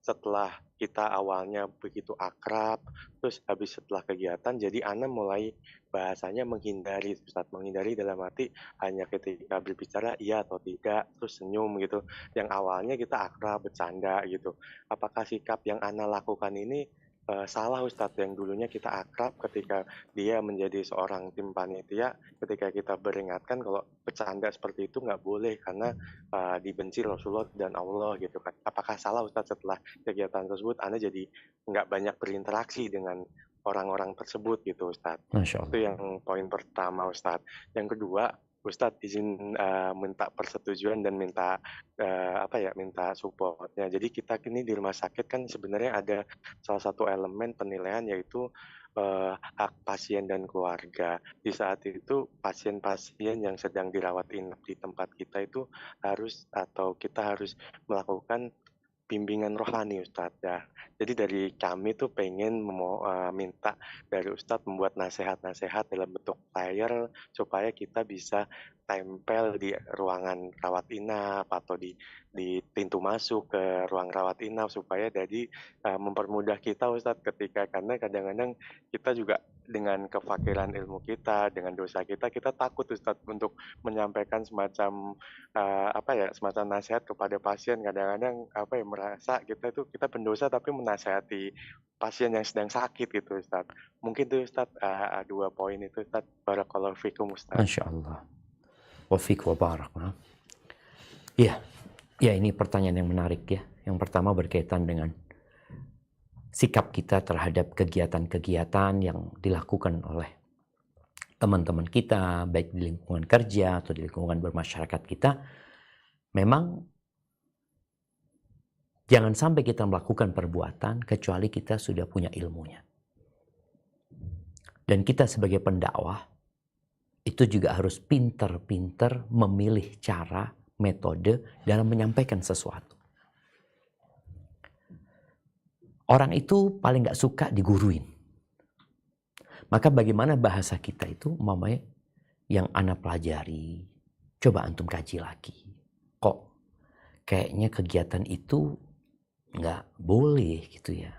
setelah kita awalnya begitu akrab, terus habis setelah kegiatan jadi ana mulai bahasanya menghindari, Ustaz. Menghindari dalam arti hanya ketika berbicara iya atau tidak, terus senyum gitu. Yang awalnya kita akrab, bercanda gitu. Apakah sikap yang ana lakukan ini salah, Ustadz? Yang dulunya kita akrab, ketika dia menjadi seorang tim panitia, ketika kita beringatkan kalau bercanda seperti itu nggak boleh karena dibenci Rasulullah dan Allah gitu kan. Apakah salah, Ustadz, setelah kegiatan tersebut Anda jadi nggak banyak berinteraksi dengan orang-orang tersebut gitu, Ustadz? Masya Itu Allah. yang poin pertama, Ustadz. Yang kedua, Ustadz izin minta persetujuan dan minta minta supportnya. Jadi kita ini di rumah sakit kan sebenarnya ada salah satu elemen penilaian, yaitu hak pasien dan keluarga. Di saat itu pasien-pasien yang sedang dirawat inap di tempat kita itu kita harus melakukan bimbingan rohani, Ustadz ya. Jadi dari kami tuh pengen minta dari Ustadz membuat nasihat-nasihat dalam bentuk flyer supaya kita bisa tempel di ruangan rawat inap atau di pintu masuk ke ruang rawat inap, supaya jadi mempermudah kita, Ustadz, karena kadang-kadang kita juga dengan kefakiran ilmu kita, dengan dosa kita takut, Ustadz, untuk menyampaikan semacam semacam nasihat kepada pasien. Kadang-kadang merasa kita pendosa tapi menasihati pasien yang sedang sakit gitu, Ustadz. Mungkin tuh, Ustadz, dua poin itu, Ustadz. Barakallahu fikum, Ustadz. Masya Allah. Wa fiik wa barak. Ya, ini pertanyaan yang menarik ya. Yang pertama berkaitan dengan sikap kita terhadap kegiatan-kegiatan yang dilakukan oleh teman-teman kita, baik di lingkungan kerja atau di lingkungan bermasyarakat kita. Memang jangan sampai kita melakukan perbuatan kecuali kita sudah punya ilmunya. Dan kita sebagai pendakwah itu juga harus pinter-pinter memilih cara, metode dalam menyampaikan sesuatu. Orang itu paling gak suka diguruin. Maka bagaimana bahasa kita itu, mamanya yang ana pelajari, coba antum kaji lagi. Kok kayaknya kegiatan itu nggak boleh gitu ya.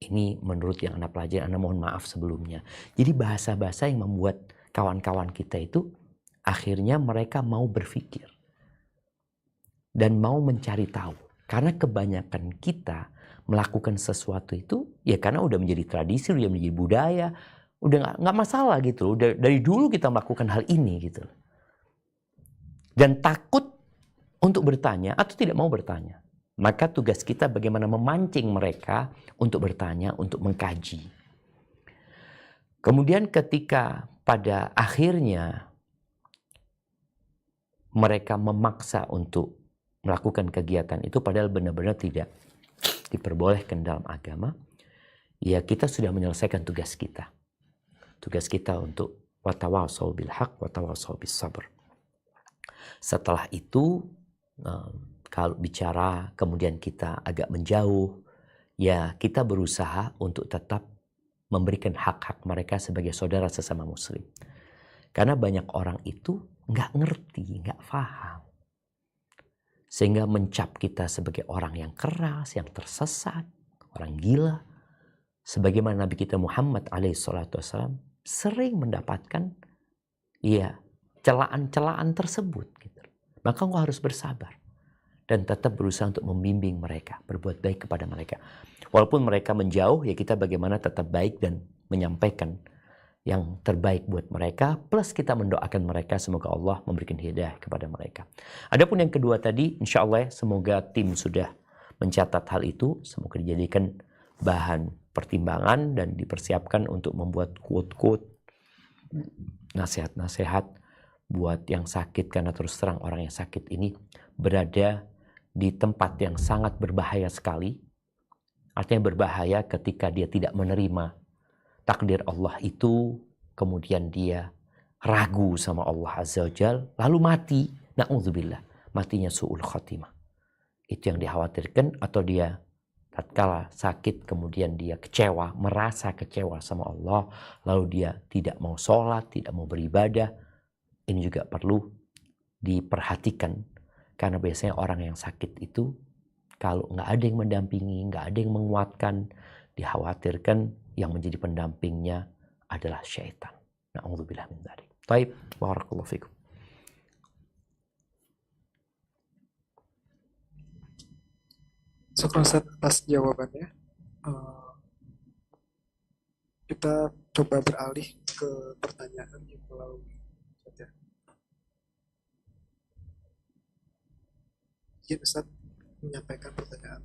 Ini menurut yang ana pelajari, ana mohon maaf sebelumnya. Jadi bahasa-bahasa yang membuat kawan-kawan kita itu akhirnya mereka mau berpikir dan mau mencari tahu. Karena kebanyakan kita melakukan sesuatu itu ya karena udah menjadi tradisi, udah menjadi budaya, udah nggak masalah gitu. Udah dari dulu kita melakukan hal ini gitu. Dan takut untuk bertanya atau tidak mau bertanya. Maka tugas kita bagaimana memancing mereka untuk bertanya, untuk mengkaji. Kemudian ketika pada akhirnya mereka memaksa untuk melakukan kegiatan itu padahal benar-benar tidak diperbolehkan dalam agama, ya kita sudah menyelesaikan tugas kita. Tugas kita untuk watawasau bil haq, watawasau bis sabr. Setelah itu, kalau bicara kemudian kita agak menjauh, ya kita berusaha untuk tetap memberikan hak-hak mereka sebagai saudara sesama muslim. Karena banyak orang itu nggak ngerti, nggak paham. Sehingga mencap kita sebagai orang yang keras, yang tersesat, orang gila. Sebagaimana Nabi kita Muhammad alaihissalam sering mendapatkan celaan-celaan tersebut. Gitu. Maka engkau harus bersabar. Dan tetap berusaha untuk membimbing mereka, berbuat baik kepada mereka. Walaupun mereka menjauh, ya kita bagaimana tetap baik dan menyampaikan yang terbaik buat mereka, plus kita mendoakan mereka semoga Allah memberikan hidayah kepada mereka. Adapun yang kedua tadi, insya Allah semoga tim sudah mencatat hal itu, semoga dijadikan bahan pertimbangan dan dipersiapkan untuk membuat quote-quote, nasihat-nasihat buat yang sakit, karena terus terang orang yang sakit ini berada di tempat yang sangat berbahaya sekali. Artinya berbahaya ketika dia tidak menerima takdir Allah itu, kemudian dia ragu sama Allah Azza wa Jal, lalu mati. Na'udzubillah, matinya su'ul khatimah. Itu yang dikhawatirkan, atau dia tatkala sakit kemudian dia kecewa, merasa kecewa sama Allah, lalu dia tidak mau sholat, tidak mau beribadah. Ini juga perlu diperhatikan, karena biasanya orang yang sakit itu kalau nggak ada yang mendampingi, nggak ada yang menguatkan, dikhawatirkan yang menjadi pendampingnya adalah syaitan. Na'udzubillah min dzalik. Baik, barakallahu fikum. Syukran Ustaz atas jawabannya. Kita coba beralih ke pertanyaan yang melalui chat ya. Izin Ustaz menyampaikan pertanyaan.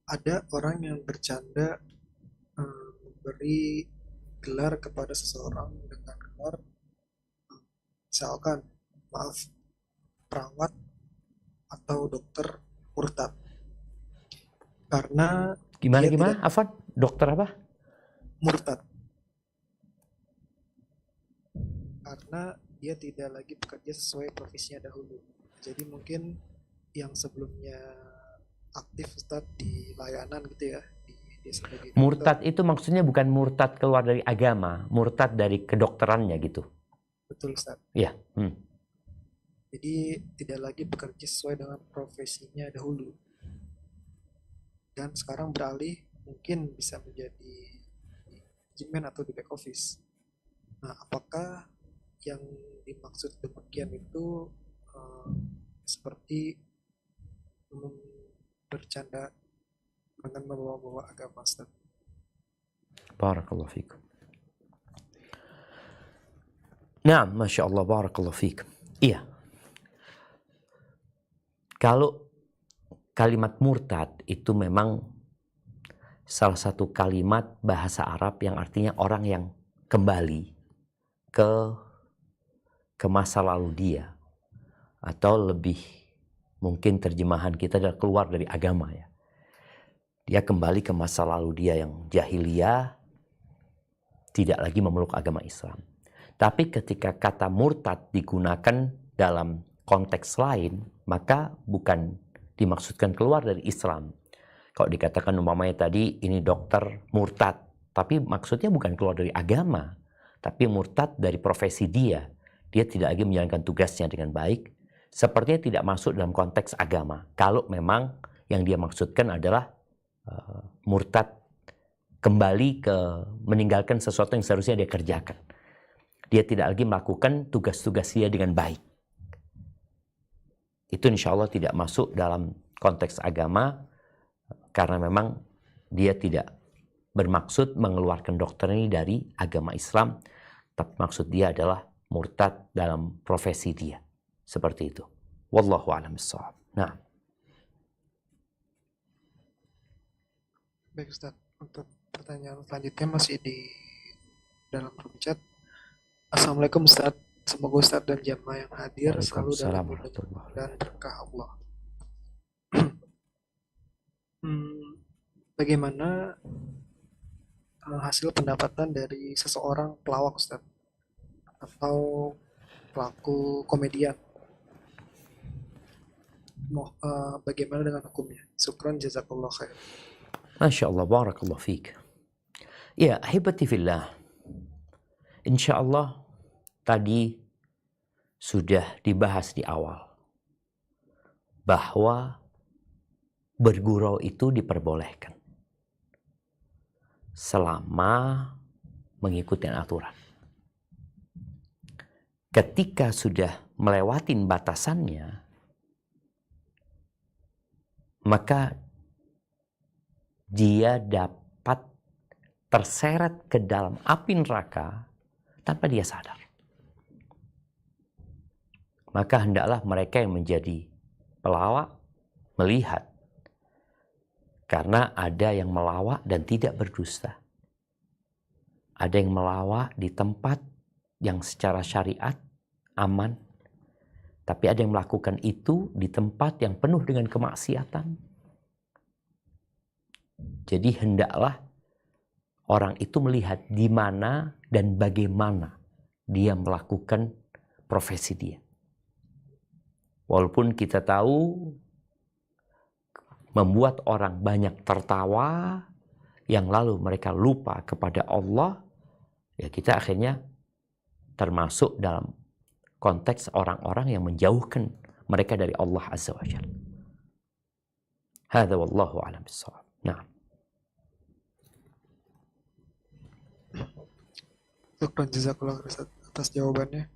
Ada orang yang bercanda memberi gelar kepada seseorang dengan gelar misalkan, maaf, perawat atau dokter murtad. Karena Gimana? dia tidak Afwan? Dokter apa? murtad. Karena dia tidak lagi bekerja sesuai profesinya dahulu. Jadi mungkin yang sebelumnya aktif Ustadz di layanan gitu ya, dia sebagai dokter. Murtad itu maksudnya bukan murtad keluar dari agama, murtad dari kedokterannya gitu. Betul Ustadz. Iya. Jadi tidak lagi bekerja sesuai dengan profesinya dahulu. Dan sekarang beralih mungkin bisa menjadi manajemen atau di back office. Nah, apakah yang dimaksud demikian itu seperti bercanda dengan membawa-bawa agama Ustaz? Barakallahu fikum. Nah, Masya Allah, barakallahu fikum. Iya. Kalau kalimat murtad itu memang salah satu kalimat bahasa Arab yang artinya orang yang kembali ke masa lalu dia, atau lebih mungkin terjemahan kita adalah keluar dari agama ya. Dia kembali ke masa lalu dia yang jahiliyah, tidak lagi memeluk agama Islam. Tapi ketika kata murtad digunakan dalam konteks lain, maka bukan dimaksudkan keluar dari Islam. Kalau dikatakan umpamanya tadi ini dokter murtad, tapi maksudnya bukan keluar dari agama, tapi murtad dari profesi dia. Dia tidak lagi menjalankan tugasnya dengan baik, sepertinya tidak masuk dalam konteks agama. Kalau memang yang dia maksudkan adalah murtad kembali ke meninggalkan sesuatu yang seharusnya dia kerjakan. Dia tidak lagi melakukan tugas-tugas dia dengan baik. Itu insya Allah tidak masuk dalam konteks agama, karena memang dia tidak bermaksud mengeluarkan dokter ini dari agama Islam, tapi maksud dia adalah murtad dalam profesi dia. Seperti itu. Wallahu a'lam bishawab. Nah. Baik Ustaz, untuk pertanyaan selanjutnya masih di dalam room chat. Assalamualaikum Ustaz, semoga Ustaz dan jamaah yang hadir selalu dalam lindungan dan berkah Allah. Bagaimana hasil pendapatan dari seseorang pelawak Ustaz atau pelaku komedian? Bagaimana dengan hukumnya? Syukran jazakallah khair. Masya Allah, barakallah fiik. Ya, ahibati fillah. Insya Allah tadi sudah dibahas di awal bahwa bergurau itu diperbolehkan selama mengikuti aturan. Ketika sudah melewatin batasannya, maka dia dapat terseret ke dalam api neraka tanpa dia sadar. Maka hendaklah mereka yang menjadi pelawak melihat, karena ada yang melawak dan tidak berdusta. Ada yang melawak di tempat yang secara syariat aman, tapi ada yang melakukan itu di tempat yang penuh dengan kemaksiatan. Jadi hendaklah orang itu melihat di mana dan bagaimana dia melakukan profesi dia. Walaupun kita tahu membuat orang banyak tertawa, yang lalu mereka lupa kepada Allah, ya kita akhirnya termasuk dalam konteks orang-orang yang menjauhkan mereka dari Allah Azza wa Jalla. Hadza wallahu a'lam bissawab. Nah. Syukran jazakallah atas jawabannya.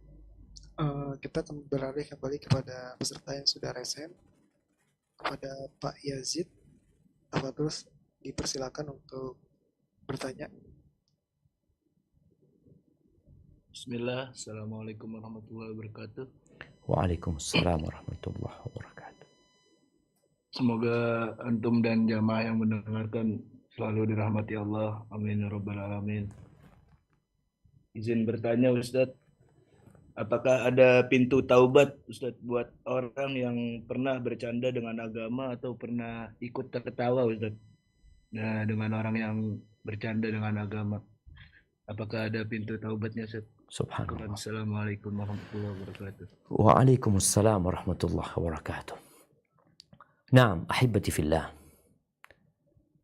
Kita akan beralih kembali kepada peserta yang sudah resen, kepada Pak Yazid. Terus dipersilakan untuk bertanya. Bismillah, Assalamualaikum warahmatullahi wabarakatuh. Waalaikumsalam warahmatullahi wabarakatuh. Semoga antum dan jamaah yang mendengarkan selalu dirahmati Allah. Amin ya rabbal alamin. Izin bertanya Ustadz, apakah ada pintu taubat Ustadz buat orang yang pernah bercanda dengan agama atau pernah ikut tertawa Ustadz? Nah, dengan orang yang bercanda dengan agama, apakah ada pintu taubatnya Ustadz? Subhanallah. Assalamualaikum warahmatullahi wabarakatuh. Waalaikumsalam warahmatullahi wabarakatuh. Naam, ahibati fillah.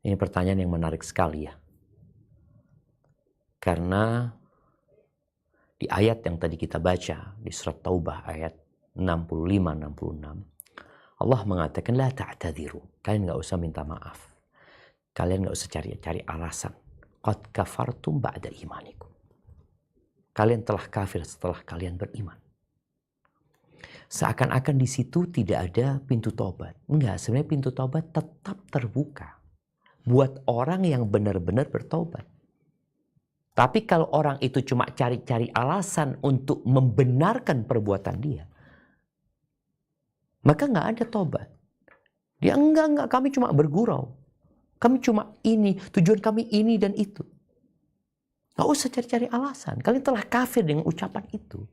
Ini pertanyaan yang menarik sekali ya. Karena di ayat yang tadi kita baca di surat Taubah ayat 65-66, Allah mengatakan la ta'tadiru. Kalian nggak usah minta maaf. Kalian nggak usah cari alasan. Qad kafartum ba'da imanikum. Kalian telah kafir setelah kalian beriman. Seakan-akan di situ tidak ada pintu tobat. Enggak, sebenarnya pintu tobat tetap terbuka buat orang yang benar-benar bertobat. Tapi kalau orang itu cuma cari-cari alasan untuk membenarkan perbuatan dia, maka nggak ada tobat. Dia enggak, kami cuma bergurau. Kami cuma ini, tujuan kami ini dan itu. Nggak usah cari-cari alasan. Kalian telah kafir dengan ucapan itu.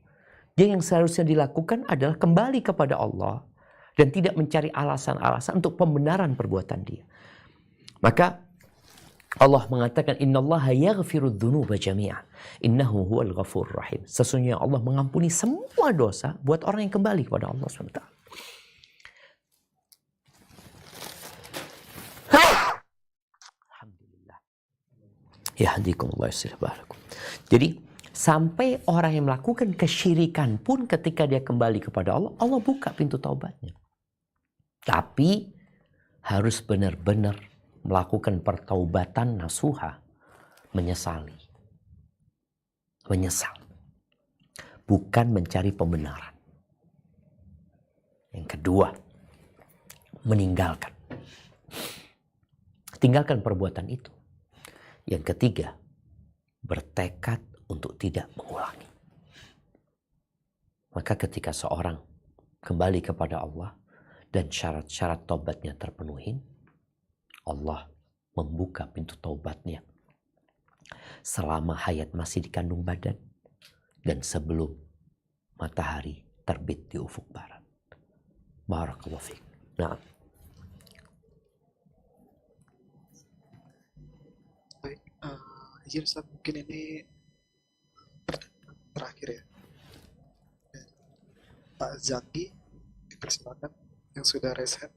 Jadi yang seharusnya dilakukan adalah kembali kepada Allah dan tidak mencari alasan-alasan untuk pembenaran perbuatan dia. Maka Allah mengatakan innallaha yaghfirudz dzunuba jami'an innahu huwal ghafurur rahim. Sesungguhnya Allah mengampuni semua dosa buat orang yang kembali kepada Allah SWT. Alhamdulillah. Yahdikumullah yuslih balakum. Jadi sampai orang yang melakukan kesyirikan pun ketika dia kembali kepada Allah, Allah buka pintu taubatnya. Tapi harus benar-benar melakukan pertaubatan nasuha, menyesali. Menyesal. Bukan mencari pembenaran. Yang kedua, meninggalkan. Tinggalkan perbuatan itu. Yang ketiga, bertekad untuk tidak mengulangi. Maka ketika seorang kembali kepada Allah dan syarat-syarat taubatnya terpenuhi, Allah membuka pintu taubatnya selama hayat masih di kandung badan dan sebelum matahari terbit di ufuk barat. Barakallahu fiik. Nah, Baik, izin Ustaz, mungkin ini pertanyaan terakhir ya. Pak Zaki, dipersilakan yang sudah raise hand.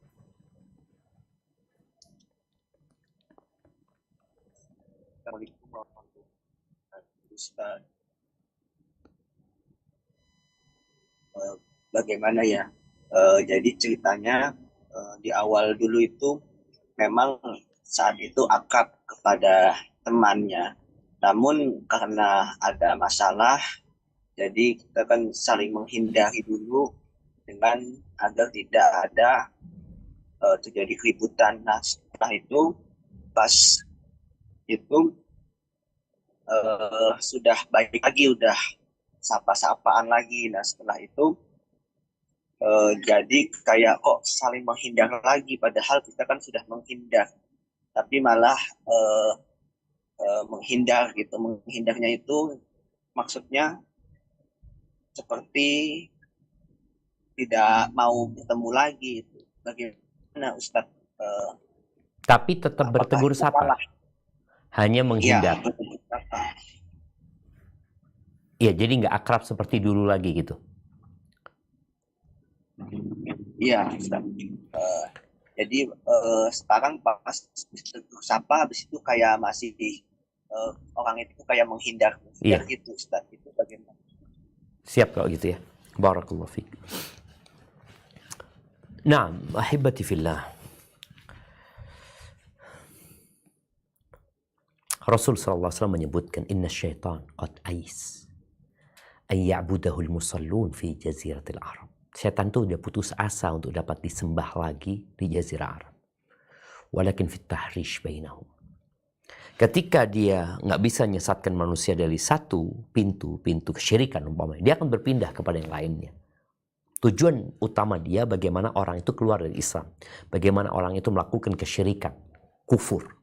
Ustaz. Bagaimana ya? Jadi ceritanya di awal dulu itu memang saat itu akrab kepada temannya. Namun karena ada masalah, jadi kita kan saling menghindari dulu dengan agar tidak ada terjadi keributan. Nah setelah itu pas itu sudah baik lagi, udah sapa-sapaan lagi. Nah setelah itu jadi kayak kok saling menghindar lagi, padahal kita kan sudah menghindar, tapi malah menghindar gitu. Menghindarnya itu maksudnya seperti tidak mau bertemu lagi. Bagaimana Ustadz? Tapi tetap Apakah bertegur itu sapa, salah? hanya Ya, menghindar. bertegur sapa. Ya, jadi nggak akrab seperti dulu lagi gitu. Iya, Ustadz. Jadi sekarang pas bertegur sapa, habis itu kayak masih orang itu kayak menghindar Iya, gitu, Ustadz. Itu bagaimana? siap kalau gitu ya. Barakallahu fiik. Naam, ahibati fillah. Rasul sallallahu alaihi wasallam menyebutkan inna syaitan qad ais an ya'budahu al-musallun fi jaziratil Arab. Setan itu udah putus asa untuk dapat disembah lagi di jazirah Arab. Walakin fit tahrish bainahum. Ketika dia nggak bisa menyesatkan manusia dari satu pintu kesyirikan umpamanya, dia akan berpindah kepada yang lainnya. Tujuan utama dia bagaimana orang itu keluar dari Islam, bagaimana orang itu melakukan kesyirikan, kufur.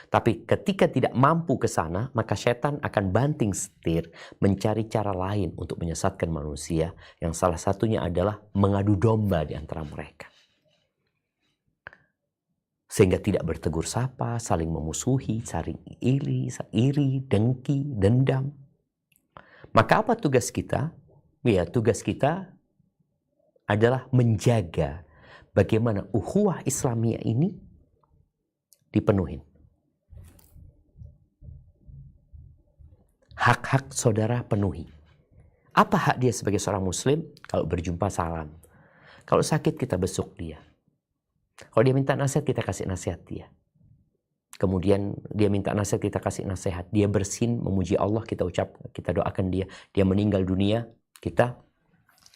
Tapi ketika tidak mampu ke sana, maka setan akan banting setir mencari cara lain untuk menyesatkan manusia, yang salah satunya adalah mengadu domba di antara mereka. Sehingga tidak bertegur sapa, saling memusuhi, saling iri, dengki, dendam. Maka apa tugas kita? Ya, tugas kita adalah menjaga bagaimana ukhuwah Islamiyah ini dipenuhi. Hak-hak saudara penuhi. Apa hak dia sebagai seorang muslim? Kalau berjumpa salam. Kalau sakit kita besuk dia. Kalau dia minta nasihat kita kasih nasihat dia. Kemudian dia minta nasihat kita kasih nasihat. Dia bersin memuji Allah kita doakan dia. Dia meninggal dunia kita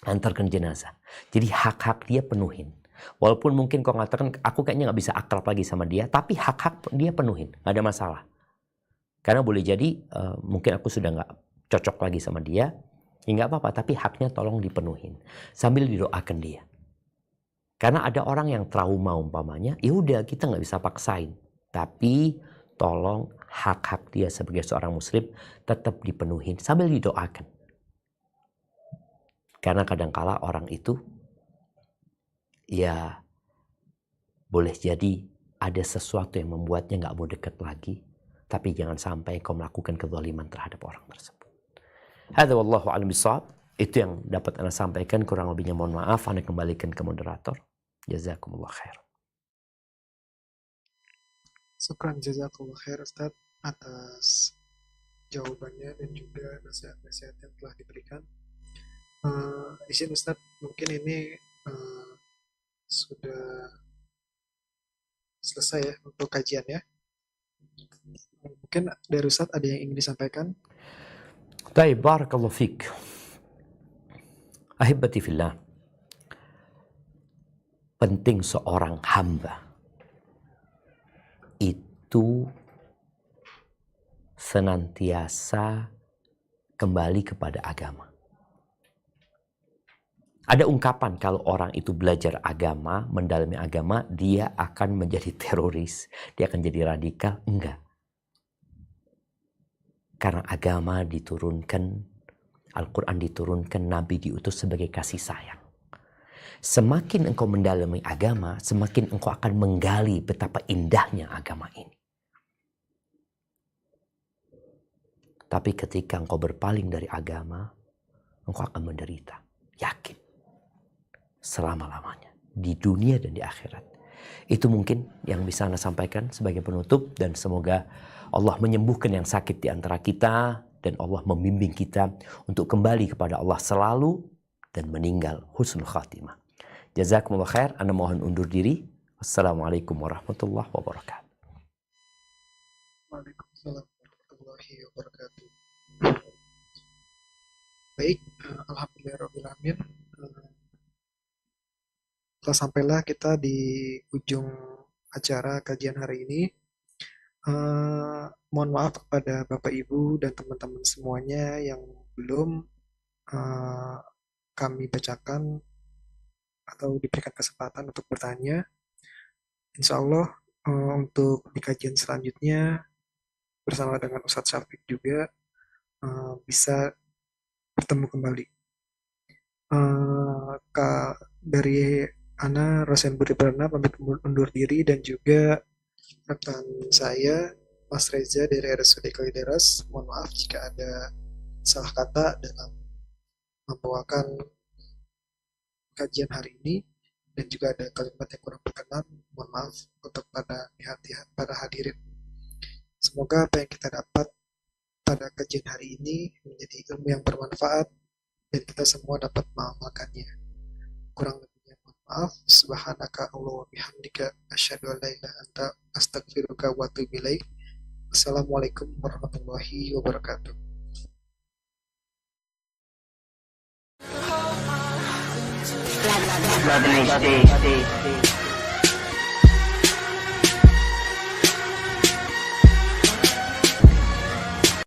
antarkan jenazah. Jadi hak-hak dia penuhin. Walaupun mungkin kau mengatakan aku kayaknya nggak bisa akrab lagi sama dia, tapi hak-hak dia penuhin, nggak ada masalah. Karena boleh jadi mungkin aku sudah nggak cocok lagi sama dia, ya nggak apa-apa, tapi haknya tolong dipenuhin sambil didoakan dia. Karena ada orang yang trauma umpamanya, ya udah kita nggak bisa paksain, tapi tolong hak-hak dia sebagai seorang muslim tetap dipenuhin sambil didoakan. Karena kadangkala orang itu ya boleh jadi ada sesuatu yang membuatnya nggak mau dekat lagi. Tapi jangan sampai kau melakukan kezaliman terhadap orang tersebut. Hadza wallahu a'lam bishawab. Itu yang dapat Anda sampaikan, kurang lebihnya mohon maaf. Anda kembalikan ke moderator. Jazakumullah khair. Syukran jazakallah khair Ustaz atas jawabannya dan juga nasihat-nasihat yang telah diberikan. Izin Ustaz, mungkin ini sudah selesai ya untuk kajiannya. Mungkin dari Ustaz ada yang ingin disampaikan? Baik, barakallahu fiik. Ahibati fillah. Penting seorang hamba itu senantiasa kembali kepada agama. Ada ungkapan kalau orang itu belajar agama, mendalami agama, dia akan menjadi teroris, dia akan jadi radikal. Enggak. Karena agama diturunkan, Al-Quran diturunkan, Nabi diutus sebagai kasih sayang. Semakin engkau mendalami agama, semakin engkau akan menggali betapa indahnya agama ini. Tapi ketika engkau berpaling dari agama, engkau akan menderita. Yakin. Selama-lamanya. Di dunia dan di akhirat. Itu mungkin yang bisa Anda sampaikan sebagai penutup. Dan semoga Allah menyembuhkan yang sakit di antara kita. dan Allah membimbing kita untuk kembali kepada Allah selalu dan meninggal husnul khatimah. Jazakumullah khair. Ana mohon undur diri. Wassalamualaikum warahmatullahi wabarakatuh. Waalaikumsalam warahmatullahi wabarakatuh. Baik, alhamdulillahirrahmanirrahim. Telah sampailah kita di ujung acara kajian hari ini. Mohon maaf kepada Bapak Ibu dan teman-teman semuanya yang belum kami bacakan atau diberikan kesempatan untuk bertanya. Insya Allah untuk di kajian selanjutnya bersama dengan Ustadz Syafiq juga bisa bertemu kembali. Dari Ana Rosen Budi Prana pamit undur diri, dan juga rekan saya Mas Reza dari RSUD Kalideres. Mohon maaf jika ada salah kata dalam membawakan kajian hari ini, dan juga ada kalimat yang kurang berkenan. Mohon maaf untuk para hadirin. Semoga apa yang kita dapat pada kajian hari ini menjadi ilmu yang bermanfaat dan kita semua dapat mengamalkannya. Kurang lebihnya mohon maaf. Subhanaka Allahumma wa bihamdika asyhadu an la ilaha illa anta astaghfiruka wa atubu ilaik. Assalamualaikum warahmatullahi wabarakatuh. Love and stay.